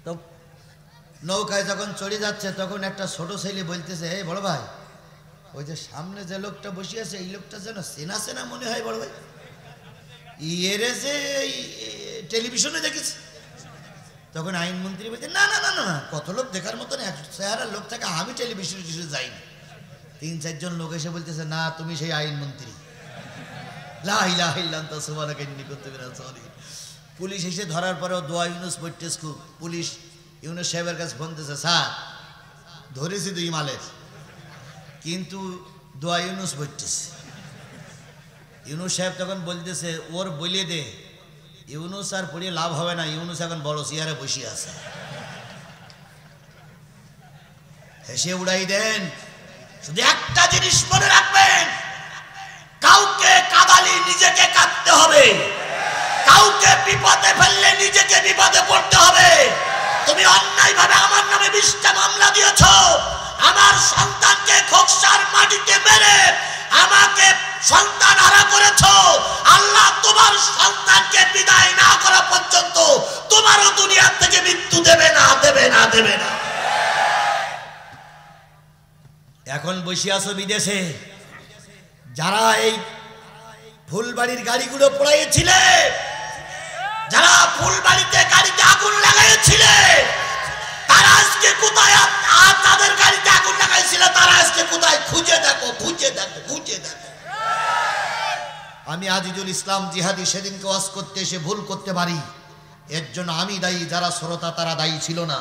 তো নৌকায় যখন চড়ে যাচ্ছে তখন একটা ছোট ছেলে বলতেছে, এই বড় ভাই, ওই যে সামনে যে লোকটা বসে আছে এই লোকটা যেন চেনা চেনা মনে হয় বড় ভাই, এরে যে টেলিভিশনে দেখেছি। তখন আইনমন্ত্রী বলছে, না না না না, কত লোক দেখার মতন এক চেহারার লোক থাকে, আমি টেলিভিশনে কিছু যাইনি। 3-4 লোক এসে বলতেছে, না তুমি সেই আইনমন্ত্রী। লা ইলাহা ইল্লা আনতা সুবহানাকা ইন্নী কুনতু মিনাজ জালিমিন। পুলিশ এসে ধরার পরেও দোয়া ইউনুস পড়তেছে খুব। পুলিশ ইউনুস সাহেবের কাছে ফোন দিয়েছে, স্যার ধরেছি 2 মালের, কিন্তু দোয়া ইউনুস পড়তেছে। ইউনুস সাহেব তখন বলতেছে, ওর বলিয়ে দে ইউনুস আর পড়িয়ে লাভ হবে না, ইউনুস এখন বড় চেয়ারে বসে আছে। হেসে উড়াই দেন। শুধু একটা জিনিস মনে রাখবেন, কাউকে কাঁদালি নিজেকে কাঁদতে হবে, কাউকে বিপদে ফেললে নিজেকে বিপদে পড়তে হবে। তুমি অন্যায় ভাবে আমার নামে 20টা মামলা দিয়েছ, আমার সন্তানকে খোকসার মাটিতে মেরে আমাকে সন্তান হারা করেছ। আল্লাহ তোমার সন্তানকে বিদায় না করা পর্যন্ত তোমারও দুনিয়া থেকে মৃত্যু দেবে না, দেবে না, দেবে না। এখন বসে আছো বিদেশে, যারা এই ফুলবাড়ির গাড়িগুলো পোড়াইছিলে, যারা ফুলবাড়িতে গাড়িতে আগুন লাগাইছিলে, তারা আজকে কোথায়? আর তাদের গাড়িতে আগুন লাগাইছিল, তারা আজকে কোথায়? খুঁজে দেখো, খুঁজে দেখো, খুঁজে দেখো। আমি আজিজুল ইসলাম জিহাদি সেদিনকে ওয়াজ করতে এসে ভুল করতে পারি, এর জন্য আমি দায়ী। যারা শ্রোতা তারা দায়ী ছিল না,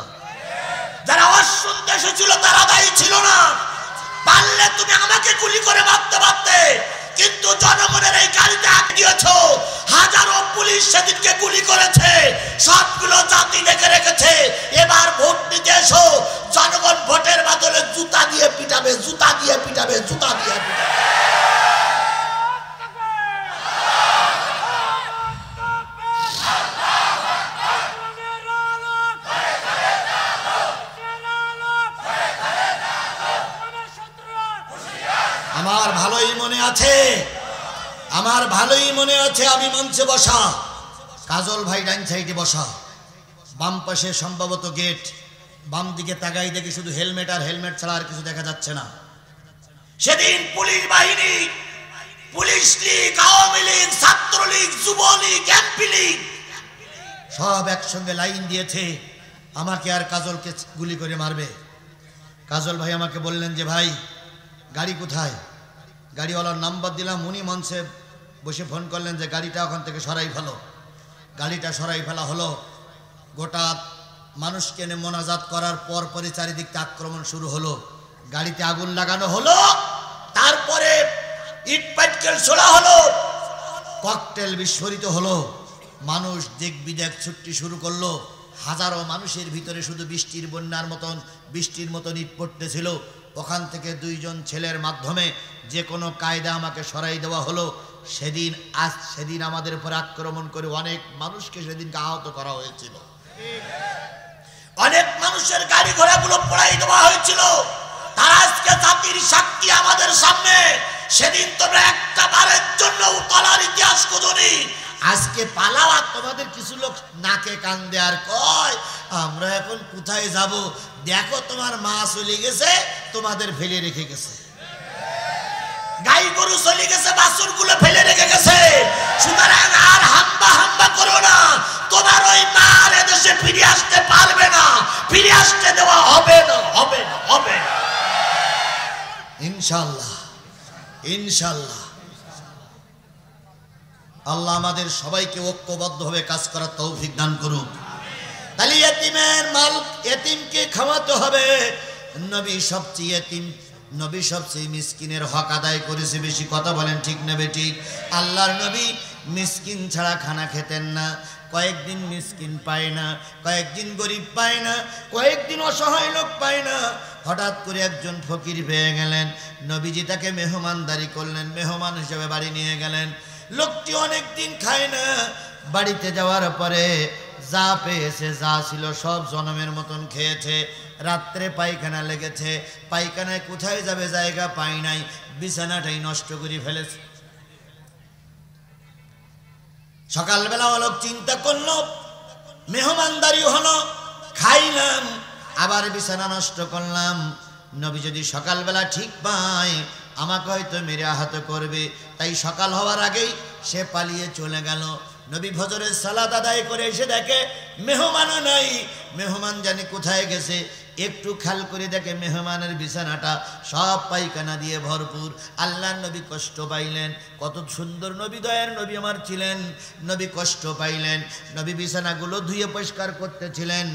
যারা ওয়াজ শুনতে এসেছিল তারা দায়ী ছিল না। পারলে তুমি আমাকে গুলি করে মারতে পারতে, কিন্তু জনগণের এই গাড়িতে আগ দিয়েছ। হাজারো পুলিশ সেদিনকে গুলি করেছে, সবগুলো জাতি দেখে রেখেছে। এবার ভোট নিতে এসো, জনগণ ভোটের বদলে জুতা দিয়ে পিটাবে, জুতা দিয়ে পিটাবে, জুতা দিয়ে পিটাবে। আমার ভালোই মনে আছে, আমার ভালোই মনে আছে, আমি মঞ্চে বসা, কাজল ভাই ডাইন সাইডে বসা, বাম পাশে সম্ভবত গেট, বাম দিকে তাকাই দেখি শুধু হেলমেট আর হেলমেট ছাড়া আর কিছু দেখা যাচ্ছে না। সেদিন পুলিশ বাহিনী, পুলিশ লীগ, আওয়ামী লীগ, ছাত্রলীগ, যুবলীগ, এমপি লীগ সব একসঙ্গে লাইন দিয়েছে আমাকে আর কাজলকে গুলি করে মারবে। কাজল ভাই আমাকে বললেন যে ভাই গাড়ি কোথায়? গাড়িওয়ালার নাম্বার দিলাম, উনি মঞ্চে বসে ফোন করলেন যে গাড়িটা ওখান থেকে সরাই ফেলো। গাড়িটা সরাই ফেলা হলো। গোটা মানুষকে এনে মোনাজাত করার পর পরে চারিদিকে আক্রমণ শুরু হলো, গাড়িতে আগুন লাগানো হলো, তারপরে ইট পাটকেল ছোড়া হলো, ককটেল বিস্ফোরিত হলো, মানুষ দিক বিদেক ছুটতে শুরু করলো। হাজারো মানুষের ভিতরে শুধু বৃষ্টির বন্যার মতন, বৃষ্টির মতন ইট পড়তেছিল। ওখান থেকে 2 জন ছেলের মাধ্যমে যে কোনো কায়দা আমাকে সরাই দেওয়া হলো। সেদিন আমাদের উপর আক্রমণ করে অনেক মানুষকে সেদিনকে আহত করা হয়েছিল, অনেক মানুষের গাড়ি ঘোড়াগুলো পোড়াই দেওয়া হয়েছিল। তারা আজকে জাতির শক্তি আমাদের সামনে। সেদিন তোমরা একটা বারের জন্য উতলার ইতিহাস খুঁজনি, আজকে পালাও। আর তোমাদের কিছু লোক নাকে কান দেয় আর কয় আমরা এখন কোথায় যাব? দেখো তোমার মা চলে গেছে, তোমাদের ফেলে রেখে গেছে, গাই গরু চলে গেছে, বাছুর গুলো ফেলে রেখে গেছে। সুতরাং আর হাম্বা হাম্বা করো না, তোমার ওই মা আর এদেশে ফিরে আসতে পারবে না, ফিরে আসতে দেওয়া হবে না, হবে না, হবে না, ইনশাআল্লাহ, ইনশাআল্লাহ। আল্লাহ আমাদের সবাইকে ঐক্যবদ্ধভাবে কাজ করার তৌফিক দান করুক। তাহলে এতিমের মাল এতিমকে খাওয়াতে হবে। নবী সবচেয়ে এতিম, নবী সবচেয়ে মিসকিনের হক আদায় করেছে বেশি। কথা বলেন ঠিক না বেঠিক? আল্লাহর নবী মিসকিন ছাড়া খানা খেতেন না। কয়েকদিন মিসকিন পায় না, কয়েকদিন গরিব পায় না, কয়েকদিন অসহায় লোক পায় না, হঠাৎ করে একজন ফকির পেয়ে গেলেন, নবীজি তাকে মেহমানদারি করলেন, মেহমান হিসেবে বাড়ি নিয়ে গেলেন। লোকটি অনেক দিন খায় না, বাড়িতে যাওয়ার পরে যা পেয়েছে, যা ছিল সব জনমের মতন খেয়েছে। রাত্রে পায়খানা লেগেছে, পায়খানায় কোথায় যাবে জায়গা পাই নাই, বিছানাটাই নষ্ট করে ফেলেছে। সকালবেলা লোক চিন্তা করলো, মেহমানদারি হলো, খাইলাম, আবার বিছানা নষ্ট করলাম, নবী যদি সকালবেলা ঠিক পায় আমাকে হয়তো মেরে আহত করবে। তাই সকাল হওয়ার আগেই সে পালিয়ে চলে গেল। নবী ফজরের সালাত আদায় করে এসে দেখে মেহমানও নাই, মেহমান জানি কোথায় গেছে। একটু খেয়াল করে দেখে মেহমানের বিছানাটা সব পায়খানা দিয়ে ভরপুর। আল্লাহর নবী কষ্ট পাইলেন। কত সুন্দর নবী, দয়ার নবী আমার ছিলেন। নবী কষ্ট পাইলেন, নবী বিছানাগুলো ধুয়ে পরিষ্কার করতেছিলেন।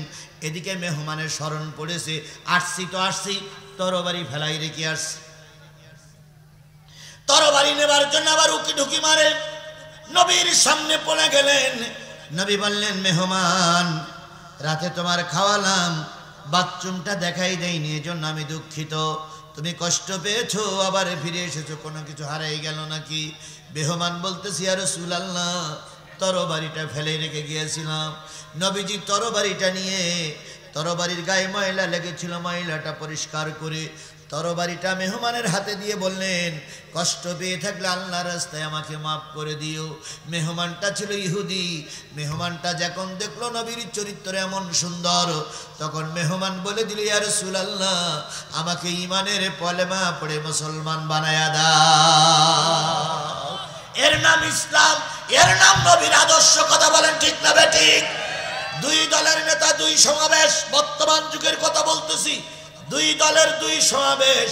এদিকে মেহমানের স্মরণ পড়েছে, আসছি তো আসছি, তরবারি ফেলাই রেখে আসছি। তরবারি নেবার জন্য আবার উকি ঢুকি মারে, নবীর সামনে পড়ে গেলেন। নবী বললেন, মেহমান, রাতে তোমার খাওয়ালাম, বাথরুমটা দেখাই দেয়নি, এজন্য আমি দুঃখিত। তুমি কষ্ট পেয়েছো, আবার ফিরে এসেছো, কোনো কিছু হারাই গেল নাকি? মেহমান বলতেছি, ইয়া রাসূলুল্লাহ, তরবারিটা ফেলে রেখে গিয়েছিলাম। নবীজি তরবারিটা নিয়ে, তরবারির গায়ে ময়লা লেগেছিল, ময়লাটা পরিষ্কার করে তরবারিটা মেহমানের হাতে দিয়ে বললেন, কষ্ট পেয়ে থাকলে আল্লাহর রাস্তায় আমাকে মাফ করে দিও। মেহমানটা ছিল ইহুদি। মেহমানটা যখন দেখলো নবীর চরিত্র এমন সুন্দর, তখন মেহমান বলে দিল, ইয়া রাসূলুল্লাহ, আমাকে ঈমানের কলেমা পড়ে মুসলমান বানায়া দাও। এর নাম ইসলাম, এর নাম নবীর আদর্শ। কথা বলেন ঠিক না বেঠিক? দুই দলের নেতা, দুই সমাবেশ, বর্তমান যুগের কথা বলতেছি। দুই দলের দুই সমাবেশ।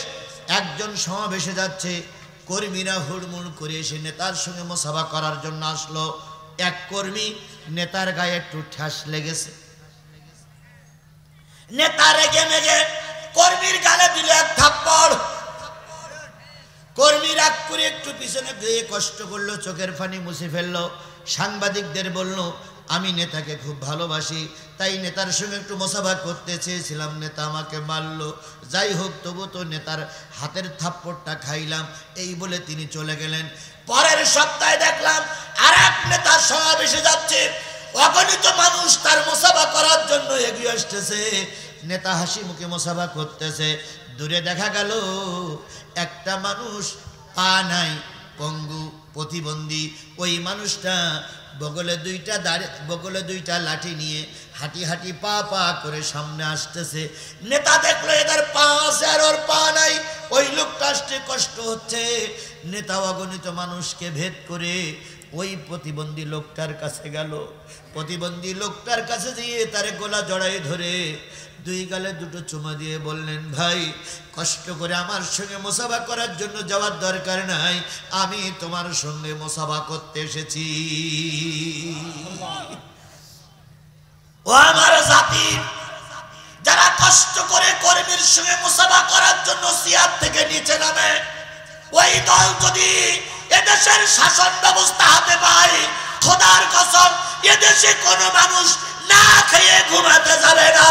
একজন সমাবেশে যাচ্ছে, কর্মীরা হুড়মুড় করে এসে নেতার সঙ্গে মোসাফা করার জন্য আসলো। এক কর্মী নেতার গায়ে একটু ঠাস লেগেছে, নেতা রেগে মেগে কর্মীর গালে দিল এক থাপ্পড়। কর্মী রাগ করে একটু পিছনে গিয়ে কষ্ট করলো, চোখের পানি মুছে ফেললো। সাংবাদিকদের বলল, আমি নেতাকে খুব ভালোবাসি, তাই নেতার সঙ্গে একটু মোসাফা করতে চেয়েছিলাম, নেতা আমাকে মারলো। যাই হোক, তবু তো নেতার হাতের থাপ্পড়টা খাইলাম, এই বলে তিনি চলে গেলেন। পরের সপ্তাহে দেখলাম আর এক নেতা সমাবেশে যাচ্ছে, অগণিত মানুষ তার মোসাফা করার জন্য এগিয়ে আসতেছে। নেতা হাসি মুখে মোসাফা করতেছে। দূরে দেখা গেল একটা মানুষ, পা নাই, পঙ্গু, প্রতিবন্ধী। ওই মানুষটা বগলে দুইটা লাঠি নিয়ে হাঁটি হাঁটি পা পা করে সামনে আসতেছে। নেতা দেখলো এদের পা আছে আর ওর পা নাই, ওই লোকটা আসতে কষ্ট হচ্ছে। নেতা অগণিত মানুষকে ভেদ করে ওই প্রতিবন্ধী লোকটার কাছে গেল। প্রতিবন্ধী লোকটার কাছে গিয়ে তার গলা জড়াই ধরে দুই গালে দুটো চুমা দিয়ে বললেন, ভাই, কষ্ট করে আমার সঙ্গে মোসাফা করার জন্য যাওয়ার দরকার নাই, আমি তোমার সঙ্গে মোসাফা করতে এসেছি। ও আমার জাতি, যারা কষ্ট করে কর্মীর সঙ্গে মোসাফা করার জন্য চেয়ার থেকে নিচে নামে, ওই দল যদি এদেশের শাসন ব্যবস্থা হাতে পায়, খোদার কসম এদেশে কোনো মানুষ না খেয়ে ঘুমাতে যাবে না।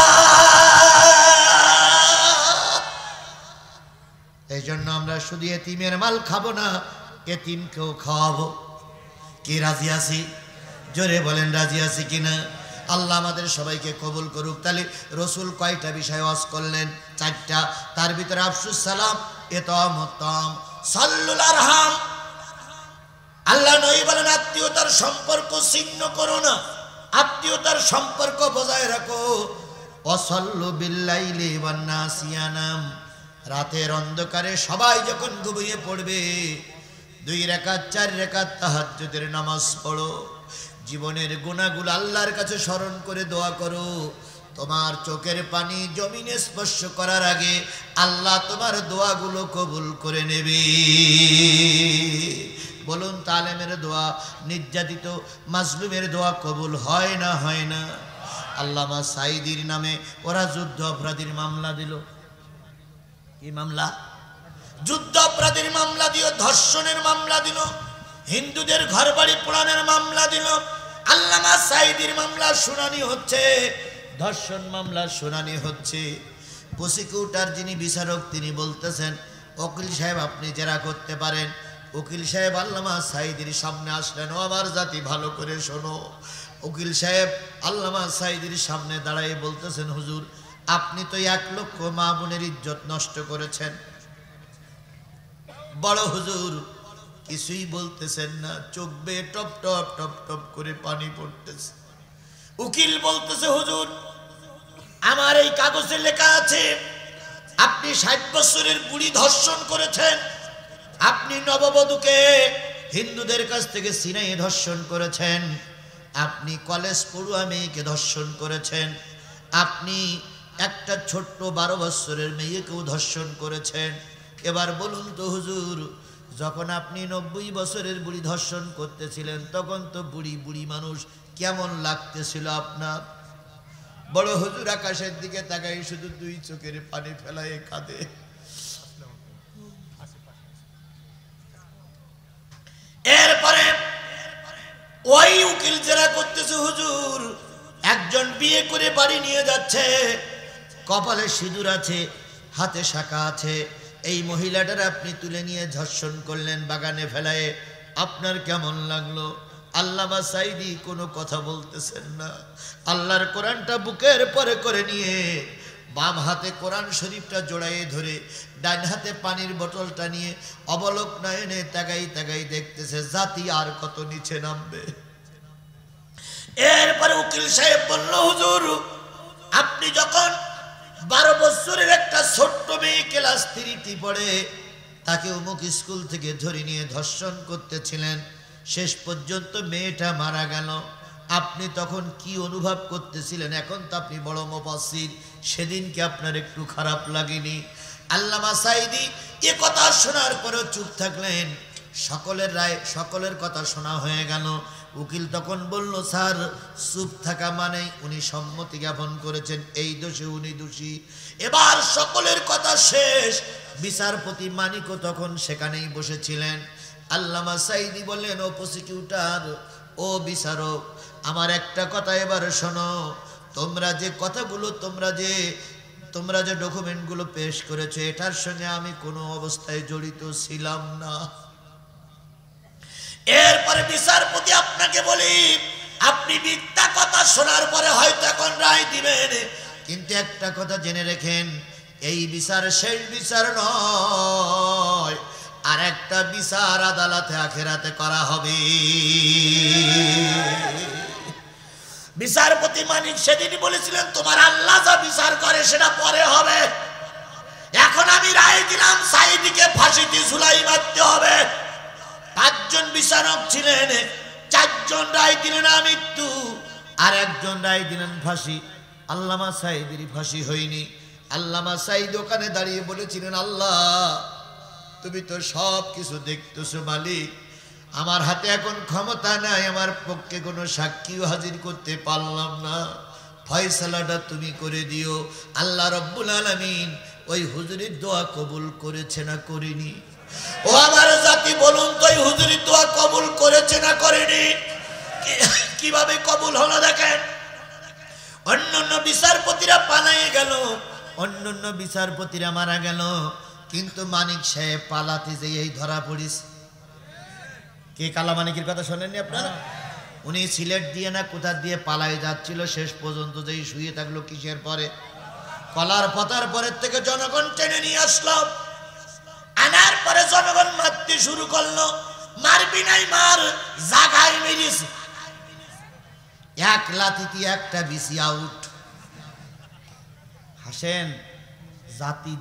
এই জন্য আমরা শুধু এতিমের মাল খাবো না, এতিমকেও খাওয়াবো। কি রাজি আছি? জোরে বলেন রাজি আছি কিনা? আল্লাহ আমাদের সবাইকে কবুল করুক। তাহলে রসুল কয়টা বিষয় ওয়াজ করলেন? 4টা। তার ভিতরে আফসুস সালাম, ইতামুত্তাম, সাল্লুল আরহাম। আল্লাহ নবী বলেন, আত্মীয়তার সম্পর্ক ছিন্ন করো না, আত্মীয়তার সম্পর্ক বজায় রাখো। ওয়াসাল্লু বিল্লাইলি ওয়ান নাস ইয়ানাম, রাতের অন্ধকারে সবাই যখন ঘুমিয়ে পড়বে 2 রাকাত 4 রাকাত তাহাজ্জুদের নামাজ পড়ো। জীবনের গুনাহগুলো আল্লাহর কাছে স্মরণ করে দোয়া করো। তোমার চোখের পানি জমিনে স্পর্শ করার আগে আল্লাহ তোমার দোয়াগুলো কবুল করে নেবে। বলুন, তালেমের দোয়া, নির্যাতিত মাজলুমের দোয়া কবুল হয় না? হয় না? আল্লামা সাইদির নামে ওরা যুদ্ধ অপরাধীর মামলা দিল। কি মামলা? যুদ্ধ অপরাধীর মামলা দিল, ধর্ষণের মামলা দিল, হিন্দুদের ঘরবাড়ি পোড়ানোর মামলা দিল। আল্লামা সাইদির মামলা শুনানি হচ্ছে, ধর্ষণ মামলা শুনানি হচ্ছে। প্রসিকিউটর যিনি বিচারক তিনি বলতেছেন, উকিল সাহেব আপনি জেরা করতে পারেন। উকিল সাহেব আল্লামা সাঈদীর সামনে আসলেন। ও আমার জাতি ভালো করে শোনো, উকিল সাহেব আল্লামা সাঈদীর সামনে দাঁড়ায় বলতেছেন, হুজুর আপনি তো 1 লক্ষ মা বোনের ইজ্জত নষ্ট করেছেন। বড় হুজুর কিছুই বলতেছেন না, চোখ বেয়ে টপ টপ টপ টপ করে পানি পড়তেছে। উকিল বলতেছে, হুজুর আমার এই কাগজে লেখা আছে আপনি 60 বছরের বুড়ি ধর্ষণ করেছেন, আপনি নববধূকে হিন্দুদের কাছ থেকে ছিনিয়ে ধর্ষণ করেছেন, আপনি কলেজ পড়ুয়া মেয়েকে ধর্ষণ করেছেন, আপনি একটা ছোট্ট 12 বছরের মেয়েকেও ধর্ষণ করেছেন। এবার বলুন তো হুজুর, যখন আপনি 90 বছরের বুড়ি ধর্ষণ করতেছিলেন তখন তো বুড়ি বুড়ি মানুষ কেমন লাগতেছিল আপনার? বড় হুজুর আকাশের দিকে তাকাই শুধু 2 চোখের পানি ফেলায় কাঁদে। এরপরে ওই উকিল জেরা করতেছে, হুজুর একজন বিয়ে করে বাড়ি নিয়ে যাচ্ছে, কপালে সিঁদুর আছে, হাতে শাঁখা আছে, এই মহিলাটার আপনি তুলে নিয়ে ধর্ষণ করলেন বাগানে ফেলায়, আপনার কেমন লাগলো? আল্লামা সাঈদী কোনো কথা বলতেছেন না। আল্লাহর কোরআনটা বুকের পরে করে নিয়ে বাম হাতে কোরআন শরীফটা জড়াইয়ে ধরে ডান হাতে পানির বোতলটা নিয়ে অবলোক নয়নে তাকাই তাকাই দেখতেছে জাতি আর কত নিচে নামবে। এরপরে উকিল সাহেব বলল, হুজুর আপনি যখন 12 বছরের একটা ছোট্ট মেয়ে ক্লাস 3 পড়ে তাকে অমুক স্কুল থেকে ধরে নিয়ে ধর্ষণ করতেছিলেন, শেষ পর্যন্ত মেয়েটা মারা গেল, আপনি তখন কি অনুভব করতেছিলেন? এখন তো আপনি বড় মুফাসসির, সেদিন কি আপনার একটু খারাপ লাগেনি? আল্লামা সাঈদী এ কথা শোনার পরেও চুপ থাকলেন। সকলের রায়, সকলের কথা শোনা হয়ে গেল। উকিল তখন বলল, স্যার চুপ থাকা মানে উনি সম্মতি জ্ঞাপন করেছেন, এই দোষে উনি দোষী। এবার সকলের কথা শেষ, বিচারপতি মানিকও তখন সেখানেই বসেছিলেন। আল্লামা সাঈদী বললেন, ও প্রসিকিউটর, ও বিচারক, আমার একটা কথা এবার শোনো, তোমরা যে কথাগুলো তোমরা যে ডকুমেন্টগুলো পেশ করেছো এটার সঙ্গে আমি কোনো অবস্থায় জড়িত ছিলাম না। এরপরে বিচারপতি আপনাকে বলি, আপনি মিথ্যা কথা শোনার পরে হয়তো এখন রায় দিবেন, কিন্তু একটা কথা জেনে রেখেন, এই বিচার শেষ বিচার নয়, আর একটা বিচার আদালতে আখিরাতে করা হবে। বিচারপতি মানিক সেদিনই বলেছিলেন, তোমার আল্লাহ যা বিচার করে সেটা পরে হবে, এখন আমি রায় দিলাম সাঈদীকে ফাঁসিতে ঝুলাই মারতে হবে। 5 জন বিচারক ছিলেন, 4 জন রায় দিলেন মৃত্যু, আর 1 জন রায় দিলেন ফাঁসি। আল্লামা সাঈদীর ফাঁসি হয়নি। আল্লামা সাঈদী ওখানে দাঁড়িয়ে বলেছিলেন, আল্লাহ তুমি তো সব কিছু দেখতেছো মালিক, আমার হাতে এখন ক্ষমতা নাই, আমার পক্ষে কোনো সাক্ষীও হাজির করতে পারলাম না, ফয়সালাটা তুমি করে দিও। আল্লাহ রব্বুল আলামিন ওই হুজুরের দোয়া কবুল করেছে না করেনি? ও আমার জাতি বলুন তো, ওই হুজুরের দোয়া কবুল করেছে না করেনি? কিভাবে কবুল হলো দেখেন। অন্যান্য বিচারপতিরা পালিয়ে গেল, অন্যান্য বিচারপতিরা মারা গেল, কিন্তু মানিক সাহেব পালাতে যেই ধরা পড়িস। কে কালা মানিকের কথা শোনেননি আপনারা? উনি সিলেট দিয়ে না কোথা দিয়ে পালাই যাচ্ছিল, শেষ পর্যন্ত যেই শুয়ে থাকলো কিসের পরে? কলার পাতার পরের থেকে জনগণ টেনে নিয়ে আসলো, আনার পরে জনগণ মারতে শুরু করলো। মারবি নাই মার, জাগায় মেরিস, 1 লাথিতে একটা বিসি আউট। হাসেন, জাতি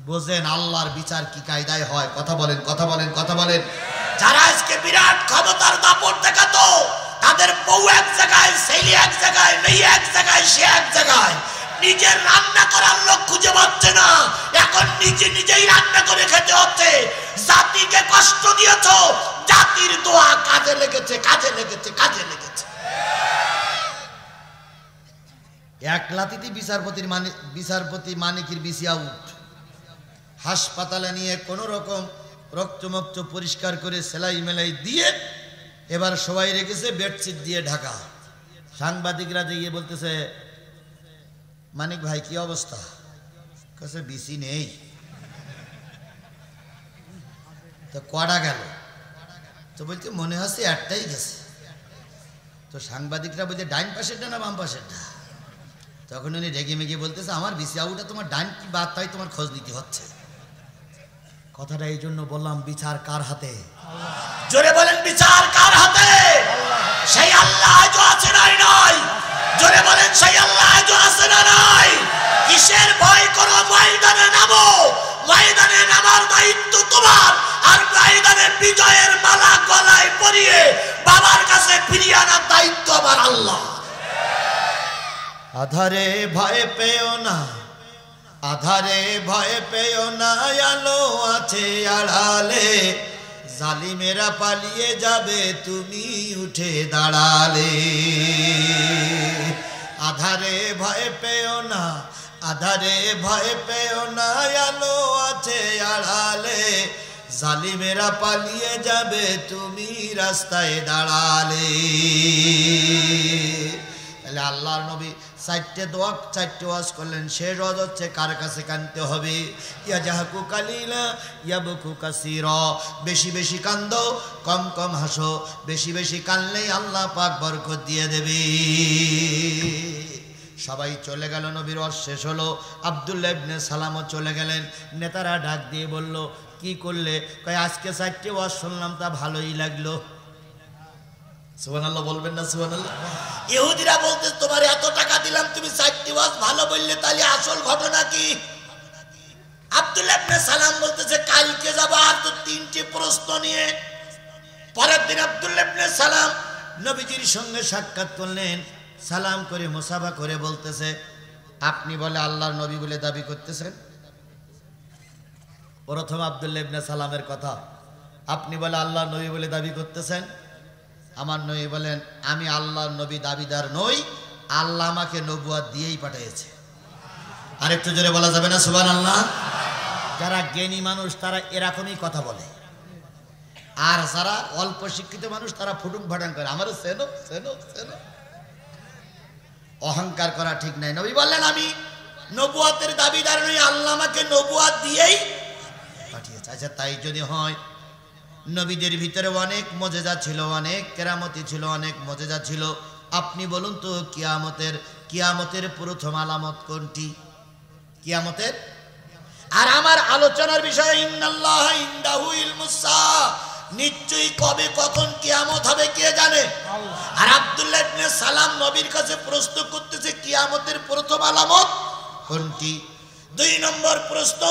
বোঝেন আল্লাহর বিচার কি কায়দায় হয়? কথা বলেন, কথা বলেন, কথা বলেন। যারা আজকে বিরাট ক্ষমতার দাপট দেখাতো, তাদের বউ এক জায়গায়, ছেলে এক জায়গায়, মেয়ে এক জায়গায়, সে এক জায়গায়, নিজের রান্না করার লোক খুঁজে পাচ্ছে না, এখন নিজেই রান্না করে খেতে হচ্ছে। জাতিকে কষ্ট দিয়েছো, জাতির দোয়া কাজে লেগেছে, কাজে লেগেছে, কাজে লেগেছে। 1 লাথিতে বিচারপতি মানিকের বিসি আউট। হাসপাতালে নিয়ে কোন রকম রক্তমুক্ত পরিষ্কার করে সেলাই মেলাই দিয়ে এবার সবাই রেখেছে বেডশিট দিয়ে ঢাকা। সাংবাদিকরা গিয়ে বলতেছে, মানিক ভাই কি অবস্থা? কাছে বিসি নেই। তো কড়া গেল, তো বলছে মনে হচ্ছে একটাই গেছে। তো সাংবাদিকরা বলছে ডাইন পাশেরটা না বাম পাশেরটা? তখন উনি রেগে মেগে বলতেছে আমার বিসি আউটা তোমার ডাইন কি বাদ, তাই তোমার খোঁজ নিতে হচ্ছে। কথাটা এই জন্য বললাম, বিচার কার হাতে? জোরে বলেন বিচার কার হাতে? সেই আল্লাহ আজও আছে না নাই? জোরে বলেন সেই আল্লাহ আজও আছে না নাই? কিসের ভয় করো? ময়দানে নামো, ময়দানে নামার দায়িত্ব তোমার, আর ময়দানে বিজয়ের মালা গলায় পরিয়ে বাবার কাছে ফিরিয়ে আনার দায়িত্ব আমার আল্লাহ। আধারে ভয় পেও না, আধারে ভয় পেও না, আলো আছে আড়ালে, জালিমেরা পালিয়ে যাবে তুমি উঠে দাঁড়ালে। আধারে ভয় পেও না, আধারে ভয় পেও না, আলো আছে আড়ালে, জালিমেরা পালিয়ে যাবে তুমি রাস্তায় দাঁড়ালে। তাহলে আল্লাহর নবী চারটে দোয়া, চারটে ওয়াজ করলেন। শেষ ওয়াজ হচ্ছে কার কাছে কাঁদতে হবে? ইয়া জাহাকু কালিলা ইয়াবকু কাসীরা, বেশি বেশি কান্দো, কম কম হাসো। বেশি বেশি কানলেই আল্লাহ পাক বরকত দিয়ে দেবে। সবাই চলে গেল, নবীর ওয়াজ শেষ হলো। আব্দুল্লাহ ইবনে সালামও চলে গেলেন। নেতারা ডাক দিয়ে বলল কি করলে? কয় আজকে চারটে ওয়াজ শুনলাম, তা ভালোই লাগলো। সুবহানাল্লাহ বলবেন না? সুবহানাল্লাহ। ইহুদিরা বলতে তোমার এত টাকা দিলাম, তুমি চারটি ওয়াজ ভালো বললে, তাহলে আসল ঘটনা কি? আব্দুল্লাহ ইবনে সালাম বলতেছে কালকে যাব আর তো তিনটি প্রশ্ন নিয়ে। পরের দিন আব্দুল্লাহ ইবনে সালাম নবীজির সঙ্গে সাক্ষাৎ করলেন। সালাম করে মুসাফা করে বলতেছে আপনি বলে আল্লাহর নবী বলে দাবি করতেছেন? প্রথম আব্দুল্লাহ ইবনে সালামের কথা, আপনি বলে আল্লাহর নবী বলে দাবি করতেছেন? আমার নবী বলেন আমি আল্লাহর নবী দাবিদার নই, আল্লাহ আমাকে নবুয়ত দিয়েই পাঠিয়েছে। আর একটু জোরে বলা যাবে না সুবহানাল্লাহ? যারা জ্ঞানী মানুষ তারা এরকমই কথা বলে, আর যারা অল্প শিক্ষিত মানুষ তারা ফুটুক ফাটাং করে আমার সেনো সেনো সেনো। অহংকার করা ঠিক নাই। নবী বললেন আমি নবুয়তের দাবিদার নই, আল্লাহ আমাকে নবুয়ত দিয়েই পাঠিয়েছে। আচ্ছা তাই যদি হয়, নবীদের ভিতরে অনেক মজেজা ছিল, অনেক কেরামতি ছিল, অনেক মজেজা ছিল। আপনি বলুন তো কিয়ামতের প্রথম আলামত কোনটি? কিয়ামতের। আর আমার আলোচনার বিষয় ইন্নাল্লাহ ইনদাহু ইলমুস সাআ, নিশ্চয়ই কবে কখন কিয়ামত হবে কে জানে? আর আব্দুল্লাহ ইবনে সালাম নবীর কাছে প্রশ্ন করতেছে কিয়ামতের প্রথম আলামত কোনটি? 2 নম্বর প্রশ্ন,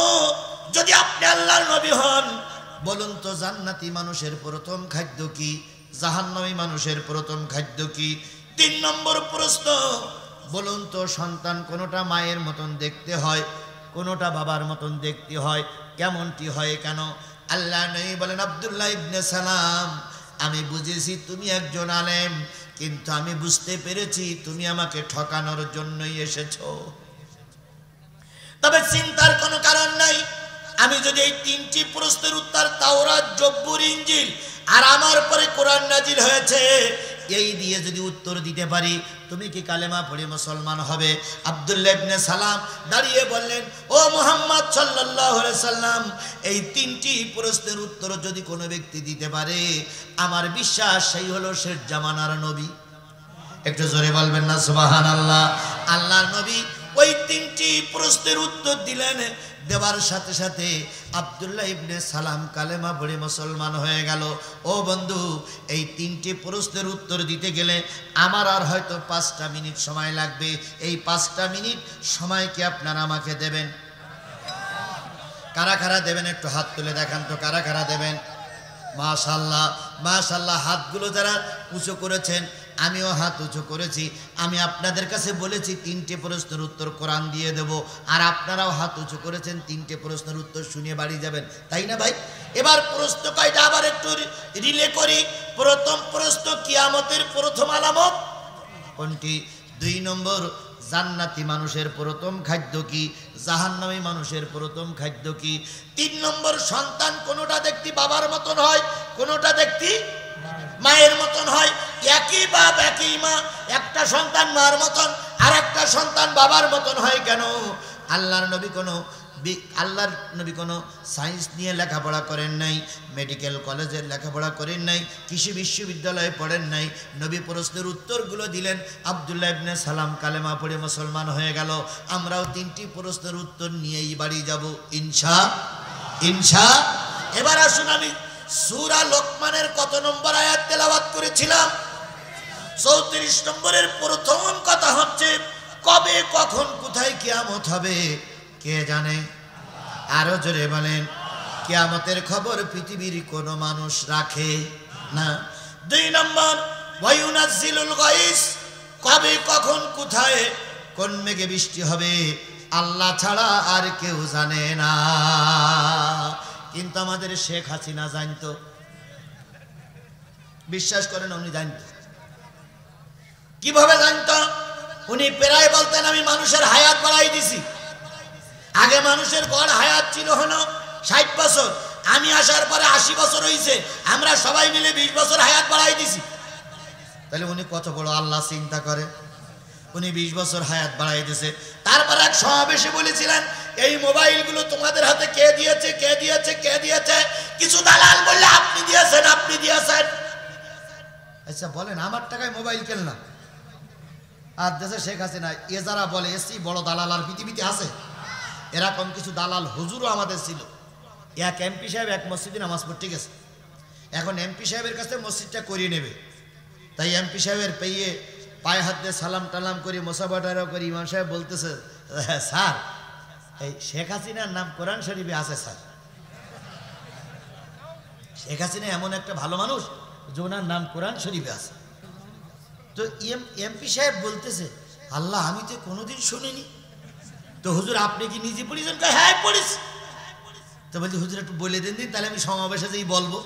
যদি আপনি আল্লাহর নবী হন বলুন তো জান্নাতি মানুষের প্রথম খাদ্য কি, জাহান্নামী মানুষের প্রথম খাদ্য কি? 3 নম্বর প্রশ্ন, বলুন তো সন্তান কোনোটা মায়ের মতন দেখতে হয়, কোনোটা বাবার মতন দেখতে হয়, কেমনটি হয় কেন? আল্লাহ নবী বলেন আব্দুল্লাহ ইবনে সালাম আমি বুঝেছি তুমি একজন আলেম, কিন্তু আমি বুঝতে পেরেছি তুমি আমাকে ঠকানোর জন্যই এসেছো। তবে চিন্তার কোনো কারণ নাই, আমি যদি এই 3টি প্রশ্নের উত্তর তাওরাত, জব্বুর, ইনজিল আর আমার পরে কোরআন নাজিল হয়েছে এই দিয়ে যদি উত্তর দিতে পারি, তুমি কি কালেমা পড়ে মুসলমান হবে? আব্দুল্লাহ ইবনে সালাম দাঁড়িয়ে বললেন ও মুহাম্মদ সাল্লাল্লাহু আলাইহি সাল্লাম, এই 3টি প্রশ্নের উত্তর যদি কোনো ব্যক্তি দিতে পারে আমার বিশ্বাস সেই হলো শেষ জামানার নবী। একটু জোরে বলবেন না সুবহানাল্লাহ? আল্লাহর নবী ওই 3টি প্রশ্নের উত্তর দিলেন। দেওয়ার সাথে সাথে আব্দুল্লাহ ইবনে সালাম কালেমা পড়ে মুসলমান হয়ে গেল। ও বন্ধু, এই 3টি প্রশ্নের উত্তর দিতে গেলে আমার আর হয়তো 5টা মিনিট সময় লাগবে। এই 5টা মিনিট সময় কি আপনারা আমাকে দেবেন? কারা কারা দেবেন একটু হাত তুলে দেখান তো, কারা কারা দেবেন? মাশাআল্লাহ মাশাআল্লাহ। হাতগুলো যারা উঁচু করেছেন আমিও হাত উঁচু করেছি। আমি আপনাদের কাছে বলেছি 3টে প্রশ্নের উত্তর কোরআন দিয়ে দেব, আর আপনারাও হাত উঁচু করেছেন 3টে প্রশ্নের উত্তর শুনিয়ে বাড়ি যাবেন, তাই না ভাই? এবার প্রশ্ন কয়টা আবার একটু রিলে করি। প্রথম প্রশ্ন, কিয়ামতের প্রথম আলামত কোনটি? 2 নম্বর, জান্নাতি মানুষের প্রথম খাদ্য কি, জাহান্নামী মানুষের প্রথম খাদ্য কি? 3 নম্বর, সন্তান কোনোটা দেখতে বাবার মতন হয়, কোনোটা দেখতে মায়ের মতন হয়। একই বাপ একই মা, একটা সন্তান মার মতন আর একটা সন্তান বাবার মতন হয় কেন? আল্লাহর নবী কোনো আল্লাহর নবী কোনো সায়েন্স নিয়ে লেখাপড়া করেন নাই, মেডিকেল কলেজের লেখাপড়া করেন নাই, কৃষি বিশ্ববিদ্যালয়ে পড়েন নাই। নবী প্রশ্নের উত্তরগুলো দিলেন। আব্দুল্লাহ ইবনে সালাম কালেমা পড়ে মুসলমান হয়ে গেল। আমরাও 3টি প্রশ্নের উত্তর নিয়েই বাড়ি যাব ইনশা। এবার আসুন, আমি সূরা লোকমানের কত নম্বর আয়াত তেলাওয়াত করেছিলাম? 34 নম্বরের প্রথম কথা হচ্ছে, কবে কখন কোথায় কিয়ামত হবে কে জানে? আরো জোরে বলেন, কিয়ামতের খবর পৃথিবীর কোনো মানুষ রাখে না। 2 নম্বর, ওয়ায়ুনাজ্জিলুল গায়স, কবে কখন কোথায় কোন মেঘে বৃষ্টি হবে আল্লাহ ছাড়া আর কেউ জানে না। কিন্তু আমাদের শেখ হাসিনা জানতো, বিশ্বাস করেন উনি জানতো। কিভাবে জানতো? উনি প্রায় বলতেন, আমি মানুষের হায়াত বাড়াই দিছি। আগে মানুষের গড় হায়াত ছিল হলো 60 বছর, আমি আসার পরে 80 বছর হয়েছে, আমরা সবাই মিলে 20 বছর হায়াত বাড়াই দিছি। তাহলে উনি কত বড় আল্লাহ চিন্তা করে, উনি 20 বছর হায়াত বাড়াই দিয়েছে। তারপর এক সমাবেশে বলেছিলেন, এই মোবাইলগুলো তোমাদের হাতে কে দিয়েছে কে দিয়েছে কে দিয়েছে? কিছু দালাল বললে আপনি দিয়েছেন আপনি দিয়েছেন। আচ্ছা বলেন, আমার টাকায় মোবাইল কিনলাম, আর দেশে শেখ হাসিনা, এ যারা বলে এসি বড় দালাল আর পৃথিবীতে আছে? এরকম কিছু দালাল হুজুরও আমাদের ছিল। এক এমপি সাহেব এক মসজিদে নামাজ পড়তে গেছে, এখন এমপি সাহেবের কাছে মসজিদটা করিয়ে নেবে, তাই এমপি সাহেবের পেয়ে পায়ে হাত দিয়ে সালাম টালাম করে মোসাফাটারও করে ইমাম সাহেব বলতেছে, স্যার এই শেখ হাসিনার নাম কোরআন শরীফে আছে স্যার। শেখ হাসিনা এমন একটা ভালো মানুষ যে ওনার নাম কোরআন শরীফে আছে। তো এমপি সাহেব বলতেছে, আল্লাহ আমি তো কোনোদিন শুনিনি। তো হুজুর আপনি কি নিজে পড়েছেন? হ্যাঁ পড়েছি। তো বলছি হুজুর একটু বলে দিন তাহলে আমি সমাবেশে যেই বলবো।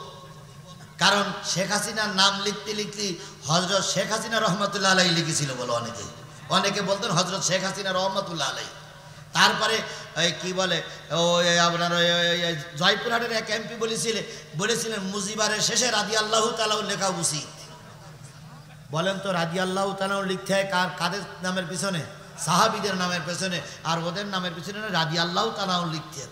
কারণ শেখ হাসিনার নাম লিখতে লিখতে হজরত শেখ হাসিনা রহমতুল্লাহ আলাই লিখেছিল বলো অনেকে বলতেন হজরত শেখ হাসিনা রহমতুল্লাহ আলাই। তারপরে কি বলে আপনার জয়পুরহাটের এক এমপি বলেছিলেন মুজিবারের শেষে রাদিয়াল্লাহু তাআলা লেখা উচিত। বলেন তো রাদিয়াল্লাহু তাআলা লিখতে হয় কাদের নামের পিছনে? সাহাবীদের নামের পেছনে, আর ওদের নামের পিছনে রাদিয়াল্লাহু তাআলা লিখতে।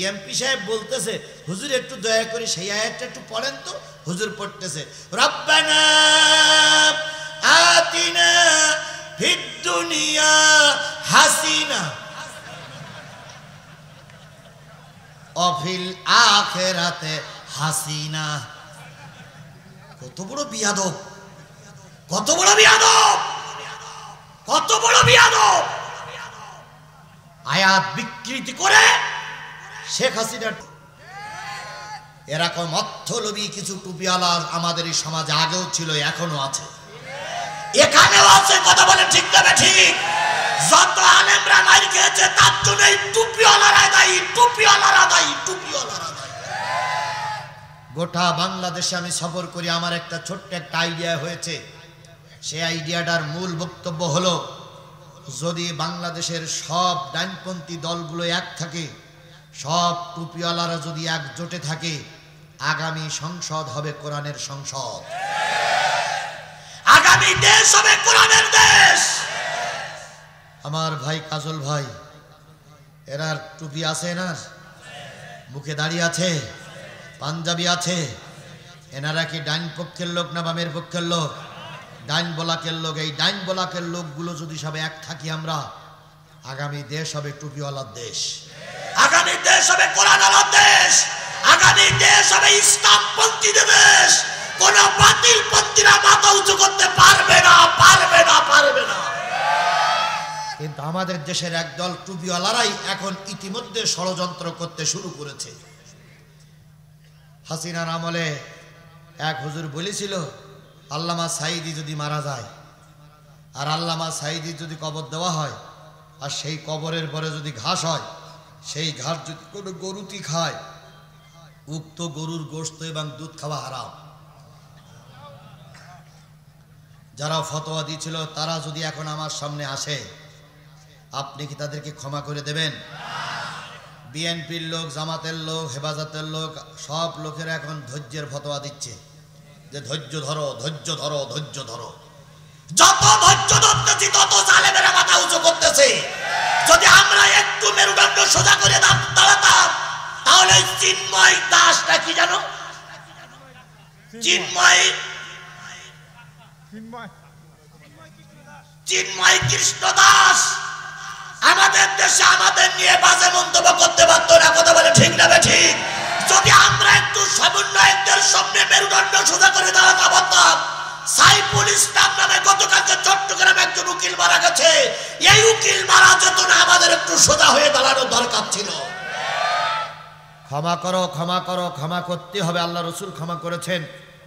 এমপি সাহেব বলতেছে, হুজুর একটু দয়া করে সেই আয়াতটা একটু পড়েন তো। হুজুর পড়তেছে, রব্বানা আতিনা ফিদ দুনিয়া হাসিনা অফিল আখিরাতে হাসিনা। কত বড় বিয়াদব, কত বড় বিয়াদব, কত বড় বিয়াদব! আয়াত বিকৃতি করে শেখ হাসিনা। এরকম অর্থলোভী কিছু টুপিওয়ালা আমাদের এই সমাজে আগেও ছিল, এখনো আছে, এখানেও আছে। কথা বলে ঠিক তবে ঠিক। যত আলেমরা মার খেয়েছে তার জন্য এই টুপিওয়ালারা দায়ী, টুপিওয়ালারা দায়ী, টুপিওয়ালারা দায়ী। গোটা বাংলাদেশে আমি সফর করি, আমার একটা ছোট্ট একটা আইডিয়া হয়েছে। সেই আইডিয়াটার মূল বক্তব্য হলো, যদি বাংলাদেশের সব ডানপন্থী দলগুলো এক থাকে, সব টুপিওয়ালারা যদি একজোটে থাকে, আগামী সংসদ হবে কোরআনের সংসদ, আগামী দেশ হবে কোরআনের দেশ। আমার ভাই কাজল ভাই, এনার টুপি আছে, এনার মুখে দাঁড়িয়ে আছে, পাঞ্জাবি আছে। এনারা কি ডাইন পক্ষের লোক না বামের পক্ষের লোক? ডাইন বলাকের লোক। এই ডাইন বলাকের লোকগুলো যদি সব এক থাকি আমরা, আগামী দেশ হবে টুপিওয়ালার দেশ, আগামী দেশ হবে কোরআনওয়ালার দেশ, আগামী দেশ হবে ইসলামপন্থীদের দেশ। কোন বাতিলপন্থীরা মাথা উঁচু করতে পারবে না, পারবে না, পারবে না। কিন্তু আমাদের দেশের একদল টুপিওয়ালারাই এখন ইতিমধ্যে ষড়যন্ত্র করতে শুরু করেছে। হাসিনার আমলে এক হুজুর বলেছিল, আল্লামা সাঈদী যদি মারা যায়, আর আল্লামা সাঈদীর যদি কবর দেওয়া হয়, আর সেই কবরের পরে যদি ঘাস হয়, সেই ঘাস যদি কোনো গরুটি খায়, উক্ত গরুর গোশত এবং দুধ খাওয়া হারাম। যারা ফতোয়া দিয়েছিল তারা যদি এখন আমার সামনে আসে, আপনি কি তাদেরকে ক্ষমা করে দেবেন? বিএনপির লোক, জামাতের লোক, হেফাজতের লোক, সব লোকেরা এখন ধৈর্যের ফতোয়া দিচ্ছে যে ধৈর্য ধরো, ধৈর্য ধরো, ধৈর্য ধরো। যত ধৈর্য ধরতেছি তত জালেমেরা মাথা উঁচু করতেছে। যদি আমরা একটু মেরুদণ্ড সোজা ওই চিন্ময় দাসটা কি জানো, চিন্ময় কৃষ্ণ দাস আমাদের দেশে আমাদের নিয়ে বাজে মন্তব্য করতে পারতো না। কথা বলে ঠিক না ঠিক? যদি আমরা একটু সমন্বয়কদের সামনে মেরুদণ্ড সোজা করে দাঁড়াতে পারতাম। সাইফুল ইসলাম নামে গতকালকে চট্টগ্রামে একজন উকিল মারা গেছে, এই উকিল মারা যেত না, আমাদের একটু সোজা হয়ে দাঁড়ানোর দরকার ছিল। ক্ষমা করো, ক্ষমা করো, ক্ষমা করতে হবে। আল্লাহ রসুল ক্ষমা করেছেন,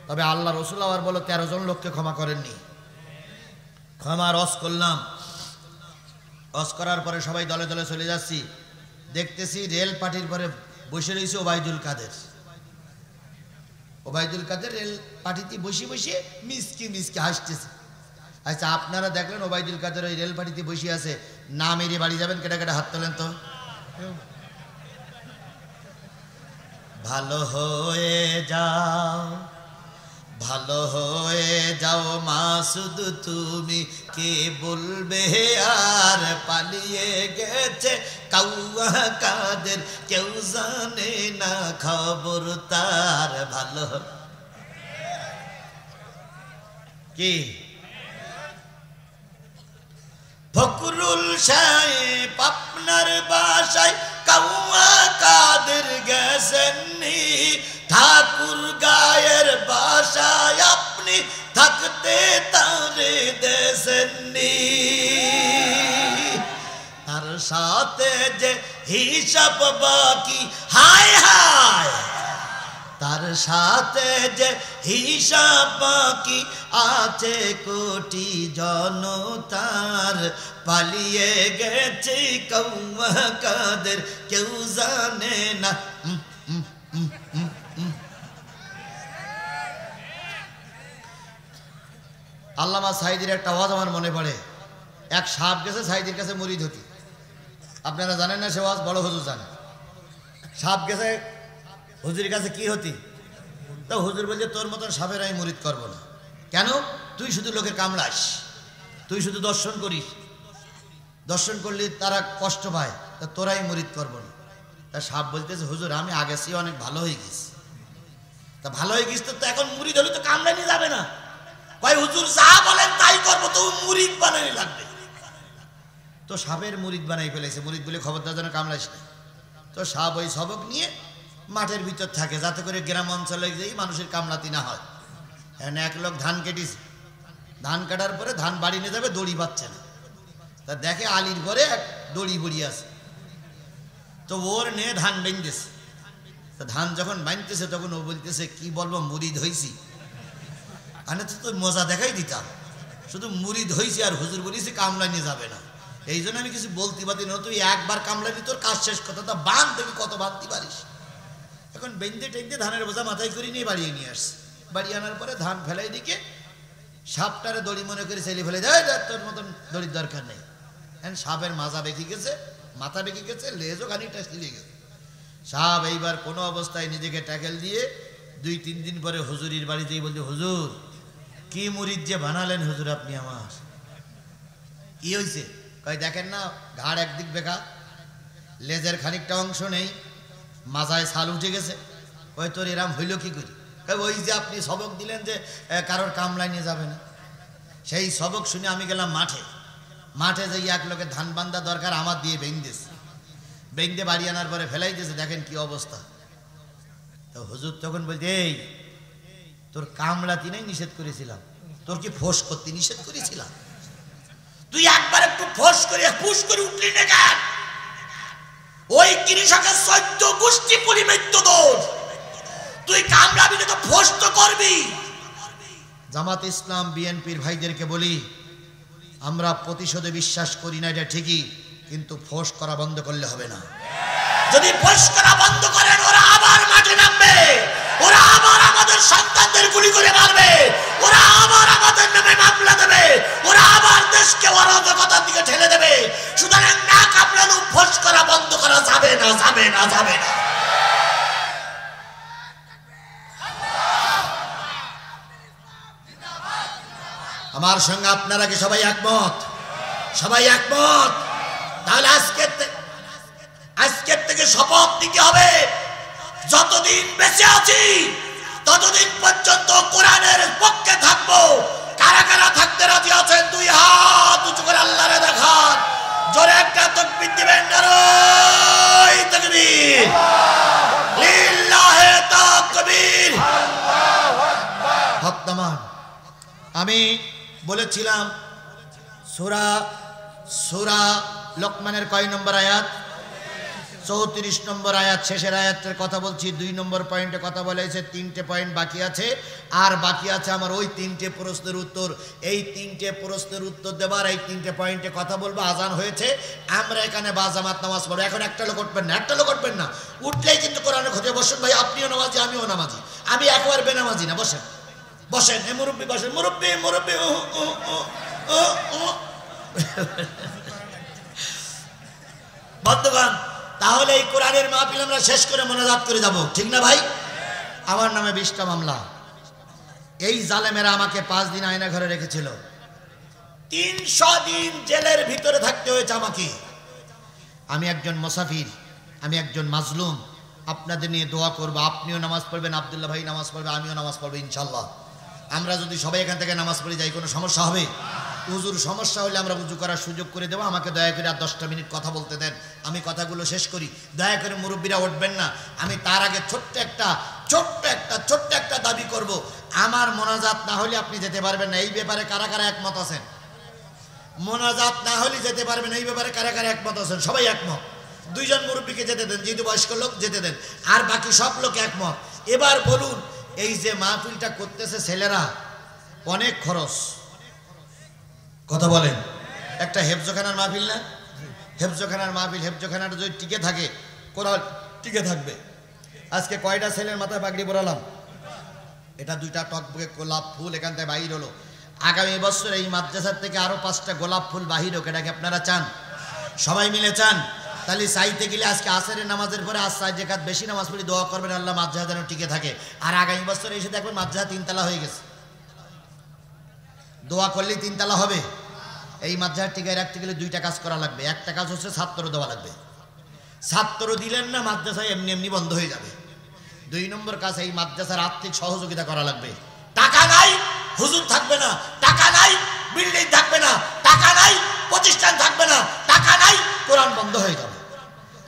তবে আল্লাহ রসুল আবার বলো 13 জন লোককে ক্ষমা করেননি। ক্ষমা রস করলাম, রস করার পরে সবাই দলে দলে চলে যাচ্ছি। দেখতেছি রেল পার্টির পরে বসে রয়েছে ওবায়দুল কাদের। ওবায়দুল কাদের রেল পার্টিতে বসে বসে মিসকি মিসকি হাসতেছে। আচ্ছা, আপনারা দেখলেন ওবায়দুল কাদের ওই রেল পার্টিতে বসে আছে, না মেরে বাড়ি যাবেন? কেটে কেটে হাত তোলেন তো। ভালো হয়ে যাও, ভালো হয়ে যাও মাসুদ তুমি, কে বলবে আর পালিয়ে গেছে কাউয়া কাদের, কেউ জানে না খবর তার। ভালো কি ফকরুল সাহেব আপনার বাসায় কাউয়া কাদের গেছেননি, ঠাকুর গায়ের বাসায় আপনি থাকতে তারে দেশেননি। তার সাথে যে হিসাব বাকি, হায় হায়, তার সাথে যে হিসাব বাকি আছে কোটি জনতার, পালিয়ে গেছে কাউয়া কাদের, কেউ জানে না। আল্লামা সাইদির একটা আওয়াজ আমার মনে পড়ে। এক সাপ গেছে সাইদির কাছে মুরিদ হতি। আপনারা জানেন না সে আওয়াজ? বড় হুজুর জানে। সাপ গেছে হুজুরের কাছে কি হতি, তো হুজুর বলছে তোর মতন সাপের আমি মুরিদ করবো না। কেন? তুই শুধু লোকের কামড়াস, তুই শুধু দর্শন করিস, দর্শন করলে তারা কষ্ট পায়, তা তোরাই মুরিদ করবো না। তা সাপ বলতেছে হুজুর আমি আগেছি অনেক ভালো হয়ে গেছি। তা ভালো হয়ে গেছি তো এখন মুরিদ হলে তো কামড়ানি যাবে না। ভাই হুজুর যা বলেন তাই করবো, তো মুরিদ বানানি লাগবে। তো সাপের মুরিদ বানাই ফেলেছে। মুরিদ বলে খবরদার যেন কামড়াইস না। তো সাপ ওই সবক নিয়ে মাঠের ভিতর থাকে, যাতে করে গ্রাম অঞ্চলে যেই মানুষের কামড়াতি না হয়। এখন এক লোক ধান কেটেছে, ধান কাটার পরে ধান বাড়ি নিয়ে যাবে, দড়ি পাচ্ছে না। তা দেখে আলির ঘরে এক দড়ি বড়ি আছে, তো ওর নিয়ে ধান বেঁধেছে। তা ধান যখন বাঁধতেছে তখন ও বলতেছে কি বলবো মুরিদ হয়েছি। আমি তো মজা দেখাই দিতাম, শুধু মুরিদ হয়েছি আর হুজুর বলিছি কামলা নিয়ে যাবে না, এই জন্য আমি কিছু বলতে পারি না। তুই একবার কামলানি তোর কাজ শেষ, কথা তা বাঁধ দেখি কত বাঁধতে পারিস। এখন বেঁধে টেঁধে ধানের বোঝা মাথায় করে নিয়ে বাড়িয়ে নিয়ে আসছে। বাড়ি আনার পরে ধান ফেলাই দিকে সাপটারে দড়ি মনে করে ছেলে ফেলে দেয়, তোর মতন দড়ির দরকার নেই। এখন সাপের মাজা বেঁকে গেছে, মাথা বেঁকে গেছে, লেজও খানিকটা ছিঁড়ে গেছে। সাপ এইবার কোনো অবস্থায় নিজেকে ট্যাকেল দিয়ে 2-3 দিন পরে হুজুরির বাড়িতেই বলছে হুজুর কি মুরিদ যে বানালেন হুজুর আপনি আমার। কি হয়েছে? কয় দেখেন না ঘাড় একদিক বেঁকা, লেজের খানিকটা অংশ নেই, মাজায় ছাল উঠে গেছে। ওই তোর এরাম হইল কি করি? ওই যে আপনি সবক দিলেন যে কারোর কামলায় নিয়ে যাবে না, সেই সবক শুনে আমি গেলাম মাঠে। মাঠে যাই এক লোকের ধান বান্ধা দরকার, আমার দিয়ে বেঁধেছে। বেঁধে বাড়ি আনার পরে ফেলাই দিয়েছে, দেখেন কি অবস্থা। তো হুজুর তখন বলছে এই তোর কামলাতি নাই নিষেধ করেছিলাম, তোর কি ফোঁস করতে নিষেধ করেছিলাম? তুই একবার একটু ফোঁস করে ফুস করে উঠলি না কেন? ওই কৃষকের 14 গোষ্ঠী পরিমিত দোষ, তুই কামড়াবি না তো ফোঁস তো করবি। জামাত ইসলাম বিএনপির ভাইদেরকে বলি আমরা প্রতিশোধে বিশ্বাস করি না, এটা ঠিকই, কিন্তু ফোঁস করা বন্ধ করলে হবে না। যদি ফোঁস করা বন্ধ করেন ওরা আবার মাঠে নামবে, ওরা আবার আমাদের সন্তানদের গুলি করে মারবে, ওরা আবার আমাদের নামে মামলা দেবে, ওরা আবার দেশকে অরাজকতার দিকে ঠেলে দেবে। সুতরাং না কামড়ানো ফোঁস করা বন্ধ করা যাবে না, যাবে না, যাবে না। আমার সঙ্গে আপনারা কি সবাই একমত? সবাই একমত? তাহলে আজকের থেকে শপথ নিতে হবে যতদিন বেঁচে আছি ততদিন পর্যন্ত কোরআনের পক্ষে থাকবো। কারা কারা থাকতে রাজি আছেন দুই হাত উঁচু করে আল্লাহরে দেখান, জোরে একটা তাকবীর দিবেন। নারায়ে তাকবীর, লিল্লাহি তাকবীর, আল্লাহু আকবার। হত্তমান আমি বলেছিলাম সূরা লোকমানের কয় নম্বর আয়াত? 34 নম্বর আয়াত, শেষের আয়াতের কথা বলছি। 2 নম্বর পয়েন্টে কথা বলেছে, 3টে পয়েন্ট বাকি আছে। আর বাকি আছে আমার ওই 3টে প্রশ্নের উত্তর। এই 3টে প্রশ্নের উত্তর দেবার এই 3টে পয়েন্টে কথা বলবো। আজান হয়েছে, আমরা এখানে বাজামাত নামাজ পড়বো। এখন একটা লোক উঠবেন না, একটা লোক উঠবেন না, উঠলেই কিন্তু কোরআনের খোঁজে বসেন। ভাই আপনিও নামাজি, আমিও নামাজি, আমি একবার বেনামাজি না। বসেন বসেন, এ মুরব্বী বসেন, মুরব্বী মুরব্বী। বন্ধুগণ, তাহলে এই কোরআনের মাহফিল আমরা শেষ করে মোনাজাত করে যাব, ঠিক না ভাই? আমার নামে 20টা মামলা। এই জালেমেরা আমাকে 5 দিন আয়না ঘরে রেখেছিল, 300 দিন জেলের ভিতরে থাকতে হয়েছে আমাকে। আমি একজন মুসাফির, আমি একজন মাজলুম। আপনাদের নিয়ে দোয়া করবো, আপনিও নামাজ পড়বেন, আব্দুল্লাহ ভাই নামাজ পড়বে, আমিও নামাজ পড়বো ইনশাল্লাহ। আমরা যদি সবাই এখান থেকে নামাজ পড়ে যাই কোনো সমস্যা হবে? উজুর সমস্যা হলে আমরা উজু করার সুযোগ করে দেবো। আমাকে দয়া করে আর 10টা মিনিট কথা বলতে দেন, আমি কথাগুলো শেষ করি। দয়া করে মুরব্বীরা উঠবেন না। আমি তার আগে ছোট্ট একটা দাবি করব। আমার মোনাজাত না হলে আপনি যেতে পারবেন না। এই ব্যাপারে কারা কারা একমত আছেন? মোনাজাত না হলে যেতে পারবেন, এই ব্যাপারে কারা কারা একমত আছেন? সবাই একমত। 2 জন মুরব্বীকে যেতে দেন, যেহেতু বয়স্ক লোক যেতে দেন, আর বাকি সব লোক একমত। এবার বলুন, এই যে মাহফিলটা করতেছে ছেলেরা, অনেক খরচ, কথা বলেন। একটা হেফজখানার মাহফিল না? হেফজখানার মাহফিল, হেফজখানার যদি টিকে থাকে, কোরআন টিকে থাকবে। আজকে কয়টা ছেলের মাথায় পাগড়ি পরালাম? এটা 2টা টকবকে গোলাপ ফুল এখান থেকে বাহির হলো। আগামী বছর এই মাদ্রাসার থেকে আরো 5টা গোলাপ ফুল বাহির হোক, এটা কি আপনারা চান? সবাই মিলে চান? তাহলে চাইতে গেলে আজকে আসরের নামাজের পরে আজ 4 রাকাত বেশি নামাজ পড়ি, দোয়া করবেন আল্লাহ মাদ্রাসা যেন টিকে থাকে। আর আগামী বছর এসে দেখবেন মাদ্রাসা 3 তলা হয়ে গেছে। দোয়া করলেই 3 তলা হবে? এই মাদ্রাসা টিকায় রাখতে গেলে 2টা কাজ করা লাগবে। একটা কাজ হচ্ছে ছাত্র দেওয়া লাগবে। ছাত্র দিলেন না, মাদ্রাসায় এমনি এমনি বন্ধ হয়ে যাবে। 2 নম্বর কাজ, এই মাদ্রাসার আর্থিক সহযোগিতা করা লাগবে। টাকা নাই, হুজুর থাকবে না। টাকা নাই, বিল্ডিং থাকবে না। টাকা নাই, প্রতিষ্ঠান থাকবে না। টাকা নাই, কোরআন বন্ধ হয়ে যাবে।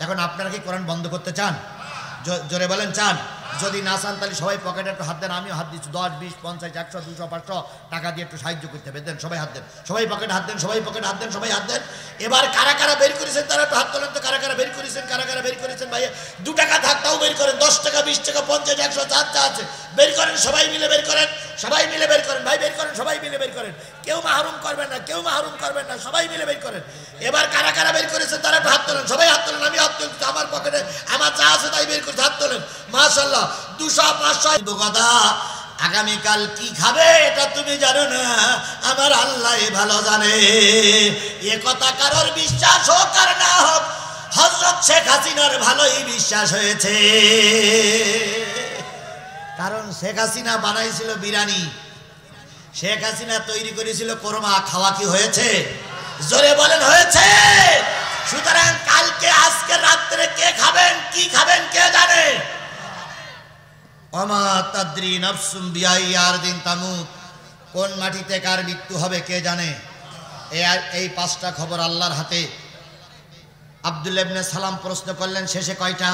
এখন আপনারা কি কোরআন বন্ধ করতে চান? জোরে বলেন চান? যদি না চান তাহলে সবাই পকেটে একটু হাত দেন। আমিও হাত দিচ্ছি, 10, 20, 50, 100, 200, 500 টাকা দিয়ে একটু সাহায্য করতে হবে। দেন, সবাই হাত দেন, সবাই পকেটে হাত দেন, সবাই পকেটে হাত দেন, সবাই হাত দেন। এবার কারা কারা বের করেছেন তারা একটু হাত তোলেন তো। কারা কারা বের করেছেন, কারা কারা বের করেছেন? ভাই 2 টাকা থাক তাও বের করেন, 10 টাকা, 20 টাকা, 50, 100 যার যা আছে বের করেন। সবাই মিলে বের করেন, সবাই মিলে বের করেন। ভাই বের করেন, সবাই মিলে বের করেন। কেউ মাহরুম করবেন না, কেউ মাহরুম করবেন না, সবাই মিলে বের করেন। এবার কারা কারা বের করেছেন তারা একটু হাত তোলেন, সবাই হাত তোলেন। আমি হাত তুলছি, আমার পকেটে আমার যা আছে তাই বের করছি, হাত তোলেন। মাশাআল্লাহ, 200, 500। কথা, আগামীকাল কি খাবে এটা তুমি জানো না, আমার আল্লাহ ভালো জানে। এ কথা কারোর বিশ্বাস হোক আর না হোক, হযরত শেখ হাসিনার ভালোই বিশ্বাস হয়েছে। কারণ শেখ হাসিনা বানাইছিল বিরিয়ানি, শেখ হাসিনা তৈরি করেছিল কোরমা। খাওয়া কি হয়েছে? জোরে বলেন হয়েছে? সুতরাং কালকে আজকে রাত্রে কে খাবেন, কি খাবেন কে জানে? ওমা তাদরি নাফসুম বিআই আরদিন তামুত, কোন মাটিতে কার মৃত্যু হবে কে জানে? এই 5টা খবর আল্লাহর হাতে। আব্দুল্লাহ ইবনে সালাম প্রশ্ন করলেন, শেষে কয়টা?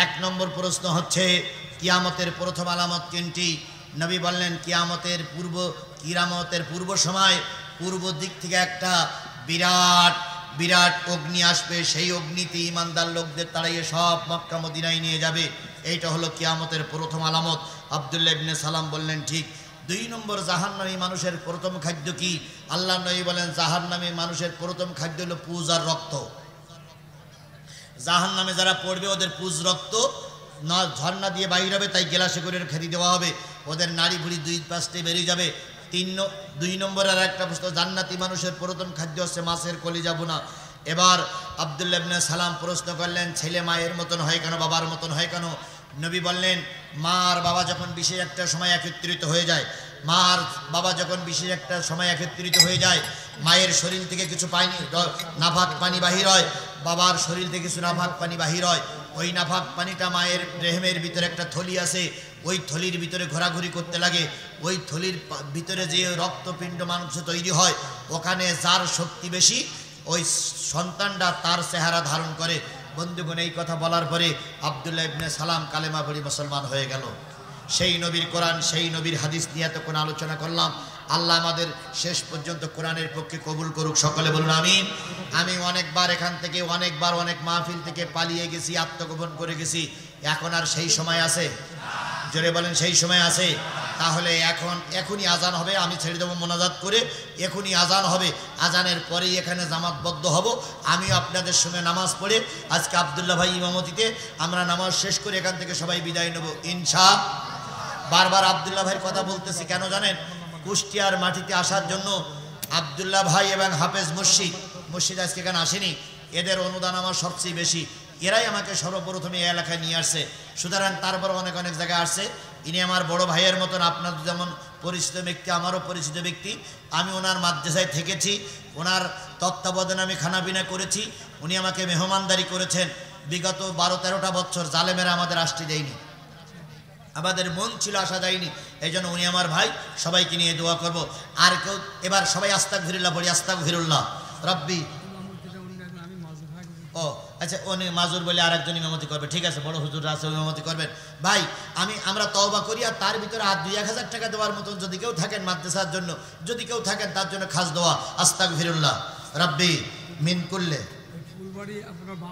1 নম্বর প্রশ্ন হচ্ছে কিয়ামতের প্রথম আলামত কোনটি? নবী বললেন কিয়ামতের পূর্ব সময় পূর্ব দিক থেকে একটা বিরাট বিরাট অগ্নি আসবে। সেই অগ্নিতে ইমানদার লোকদের তাড়াইয়ে সব মক্কা মদিনায় নিয়ে যাবে। এইটা হলো কিয়ামতের প্রথম আলামত। আব্দুল্লাহ ইবনে সালাম বললেন ঠিক। 2 নম্বর, জাহান্নামী মানুষের প্রথম খাদ্য কি? আল্লাহ নবী বলেন জাহান্নামী মানুষের প্রথম খাদ্য হলো পুজ আর রক্ত। জাহান্নামে যারা পড়বে ওদের পুজ রক্ত না ঝর্ণা দিয়ে বাইর হবে, তাই গেলাসে করে খেতে দেওয়া হবে। ওদের নাড়ি ভুড়ি 2 পাশে বেরিয়ে যাবে। 2 নম্বর আর একটা প্রশ্ন, জান্নাতি মানুষের প্রথম খাদ্য হচ্ছে মাছের কলিজা বোনা। এবার আব্দুল্লাহ ইবনে সালাম প্রশ্ন করলেন, ছেলে মায়ের মতন হয় কেন, বাবার মতন হয় কেন? নবী বললেন মা আর বাবা যখন বিশেষ একটা সময় একত্রিত হয়ে যায়, মা আর বাবা যখন বিশেষ একটা সময় একত্রিত হয়ে যায়, মায়ের শরীর থেকে কিছু নাফাক পানি বাহির হয়, বাবার শরীর থেকে কিছু নাফাক পানি বাহির হয়। ওই নাফাক পানিটা মায়ের রেহেমের ভিতরে একটা থলি আছে, ওই থলির ভিতরে ঘোরাঘুরি করতে লাগে। ওই থলির ভিতরে যে রক্তপিণ্ড মাংস তৈরি হয়, ওখানে যার শক্তি বেশি ওই সন্তানটা তার চেহারা ধারণ করে। বন্ধুগণ, এই কথা বলার পরে আব্দুল্লাহ ইবনে সালাম কালেমা পড়ে মুসলমান হয়ে গেল। সেই নবীর কোরআন, সেই নবীর হাদিস নিয়ে এতক্ষণ আলোচনা করলাম। আল্লাহ আমাদের শেষ পর্যন্ত কোরআনের পক্ষে কবুল করুক, সকলে বলুন আমিন। আমি অনেকবার এখান থেকে অনেকবার অনেক মাহফিল থেকে পালিয়ে গেছি, আত্মগোপন করে গেছি। এখন আর সেই সময় আছে? জোরে বলেন, সেই সময় আছে? তাহলে এখনই আজান হবে, আমি ছেড়ে দেবো মোনাজাত করে। এখনই আজান হবে, আজানের পরেই এখানে জামাতবদ্ধ হব। আমিও আপনাদের সঙ্গে নামাজ পড়ে আজকে আব্দুল্লাহ ভাই ইমামতিতে আমরা নামাজ শেষ করে এখান থেকে সবাই বিদায় নেব ইনশাআল্লাহ। বারবার আব্দুল্লাহ ভাইয়ের কথা বলতেছি কেন জানেন? কুষ্টিয়ার মাটিতে আসার জন্য আব্দুল্লাহ ভাই এবং হাফেজ মুর্শিদ আজকে এখানে আসেনি। এদের অনুদান আমার সবচেয়ে বেশি, এরাই আমাকে সর্বপ্রথমে এই এলাকায় নিয়ে আসছে। সুতরাং তারপর অনেক অনেক জায়গায় আসছে। ইনি আমার বড় ভাইয়ের মতন, আপনার যেমন পরিচিত ব্যক্তি, আমারও পরিচিত ব্যক্তি। আমি ওনার মাদ্রাসায় থেকেছি, ওনার তত্ত্বাবধানে আমি খানাপিনা করেছি। উনি আমাকে মেহমানদারি করেছেন বিগত 12-13টা বছর। জালেমেরা আমাদের আসতে দেয়নি, আমাদের মন ছিল আসা যায়নি। এই জন্য উনি আমার ভাই, সবাইকে নিয়ে দোয়া করব। আর কেউ এবার সবাই আস্তাগফিরুল্লাহ পড়ি, আস্তাগফিরুল্লাহ রব্বি। ও আচ্ছা, উনি মাজুর বলে আরেকজন ইমামতি করবে, ঠিক আছে, বড় হুজুররা আছে ইমামতি করবেন। ভাই আমরা তওবা করি, আর তার ভিতরে 2-1,000 টাকা দেওয়ার মতন যদি কেউ থাকেন মাদ্রাসার জন্য, যদি কেউ থাকেন তার জন্য খাস দোয়া, আস্তাগফিরুল্লাহ রব্বি মিন কুল্লে।